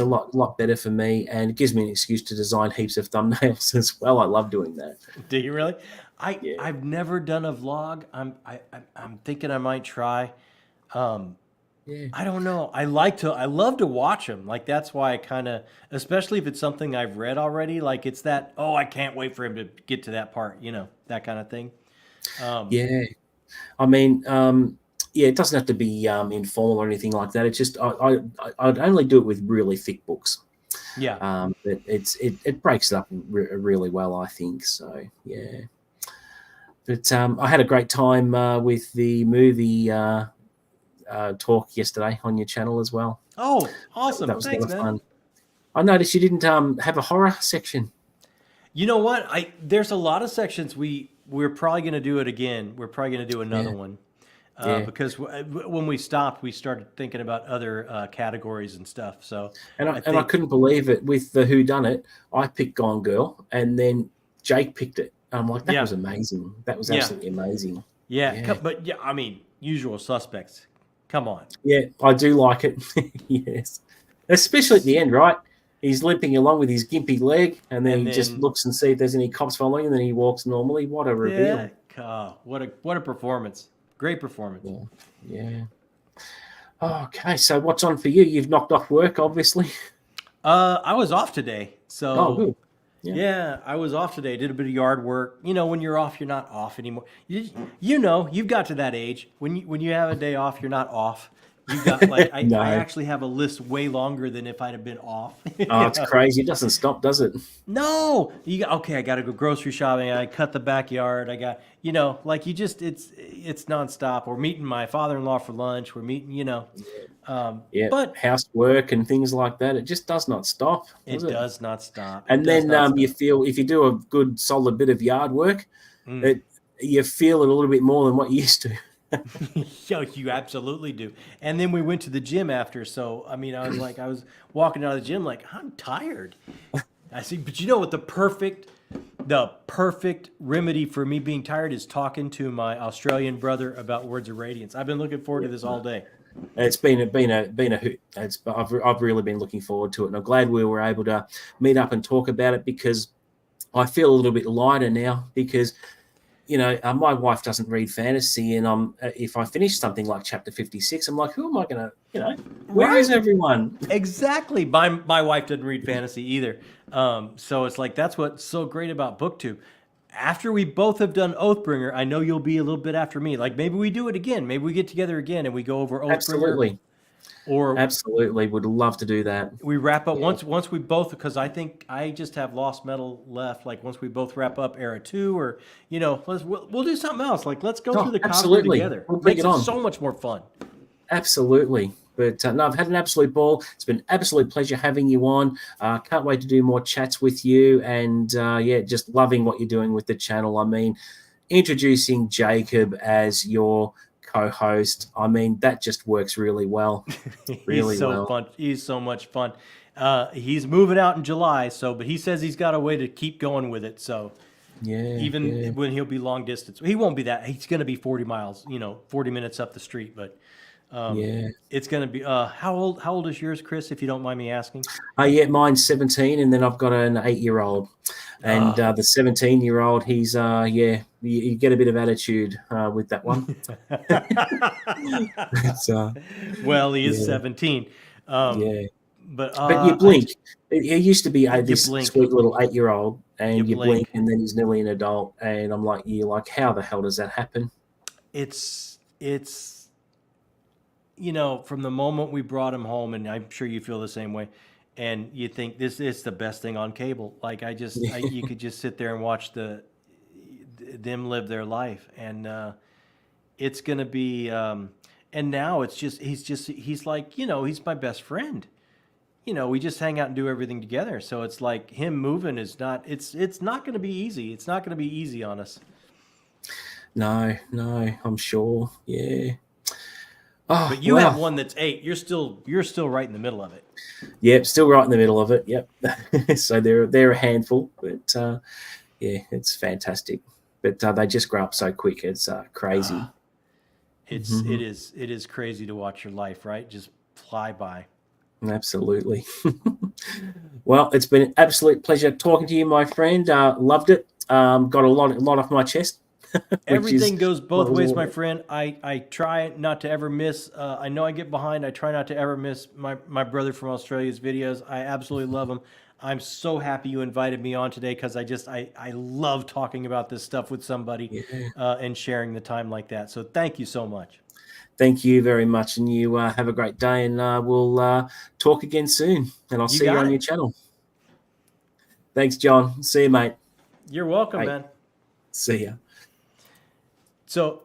lot better for me, and it gives me an excuse to design heaps of thumbnails as well. I love doing that. Do you really? Yeah. I've never done a vlog. I'm thinking I might try. Yeah. I don't know. I love to watch them. Like that's why I kind of, especially if it's something I've read already. Like it's that. Oh, I can't wait for him to get to that part. You know, that kind of thing. Yeah. I mean, yeah, it doesn't have to be informal or anything like that. It's just I'd only do it with really thick books. Yeah. But it breaks it up really well, I think. So yeah. But I had a great time with the movie talk yesterday on your channel as well. Oh, awesome! That was a Thanks, lot of man. fun. I noticed you didn't have a horror section. You know what? There's a lot of sections we're probably going to do it again. We're probably going to do another one because when we stopped, we started thinking about other categories and stuff. So I couldn't believe it with the Who Done It. I picked Gone Girl, and then Jake picked it. I'm like, that was amazing. That was absolutely amazing. Yeah, but yeah, I mean, Usual Suspects. Come on. Yeah, I do like it. Yes, especially at the end, right? He's limping along with his gimpy leg, and then he just looks and see if there's any cops following, and then he walks normally. What a reveal! Yeah, what a performance! Great performance. Yeah. Okay, so what's on for you? You've knocked off work, obviously. I was off today, so good. Yeah, I was off today. Did a bit of yard work. You know, when you're off, you're not off anymore. You know, you've got to that age when you have a day off, you're not off. You got like I actually have a list way longer than if I'd have been off. Oh, it's crazy. It doesn't stop, does it? No, I got to go grocery shopping. I cut the backyard. I got like it's nonstop. We're meeting my father-in-law for lunch. We're meeting but housework and things like that. It just does not stop. It does not stop. And then you feel if you do a good solid bit of yard work, you feel it a little bit more than what you used to. Yo, you absolutely do. And then we went to the gym after. So, I mean, I was walking out of the gym like, I'm tired. I see, but you know what the perfect remedy for me being tired is talking to my Australian brother about Words of Radiance. I've been looking forward to this all day. It's been a hoot. I've really been looking forward to it, and I'm glad we were able to meet up and talk about it because I feel a little bit lighter now because my wife doesn't read fantasy, and if I finish something like chapter 56, I'm like, who am I going to, where is everyone? Exactly. My wife doesn't read fantasy either. So it's like, that's what's so great about BookTube. After we both have done Oathbringer, I know you'll be a little bit after me. Like maybe we do it again. Maybe we get together again and we go over Oathbringer. Absolutely. Absolutely, would love to do that. We wrap up once we both, because I think I just have Lost Metal left. Like once we both wrap up Era 2, or we'll do something else. Like let's go through the Cosmere together. We'll bring Makes it on. so much more fun. Absolutely. But no, I've had an absolute ball. It's been an absolute pleasure having you on. Can't wait to do more chats with you. And just loving what you're doing with the channel. I mean, introducing Jacob as your co-host, I mean, that just works really well. He's so fun. He's so much fun. He's moving out in July, but he says he's got a way to keep going with it. So even when he'll be long distance, he won't be that. He's going to be 40 miles, 40 minutes up the street. But it's going to be. How old is yours, Chris? If you don't mind me asking. Yeah, mine's 17, and then I've got an 8-year-old. And the 17-year-old, he's you get a bit of attitude with that one. Well, he is yeah. 17. Yeah. But you blink. It used to be this blink. sweet little 8-year-old, and you blink, blink. and then he's nearly an adult, and I'm like, how the hell does that happen? It's from the moment we brought him home, and I'm sure you feel the same way, and you think this is the best thing on cable. Like you could just sit there and watch them live their life, and it's gonna be. And now he's like he's my best friend. We just hang out and do everything together. So it's like him moving is not. It's not going to be easy. It's not going to be easy on us. No, I'm sure. Yeah. Oh, but you have one that's 8. You're still right in the middle of it. Yep, still right in the middle of it. Yep. So they're a handful, but yeah, it's fantastic. But they just grow up so quick. It's crazy. It is crazy to watch your life, right? Just fly by. Absolutely. Well, it's been an absolute pleasure talking to you, my friend. Loved it. Got a lot off my chest. Everything goes both ways, my friend. I try not to ever miss. I know I get behind. I try not to ever miss my brother from Australia's videos. I absolutely love him. I'm so happy you invited me on today because I love talking about this stuff with somebody and sharing the time like that. So thank you so much. Thank you very much, and you have a great day, and we'll talk again soon, and I'll see you on your channel. Thanks, John. See you, mate. You're welcome, man. See ya. So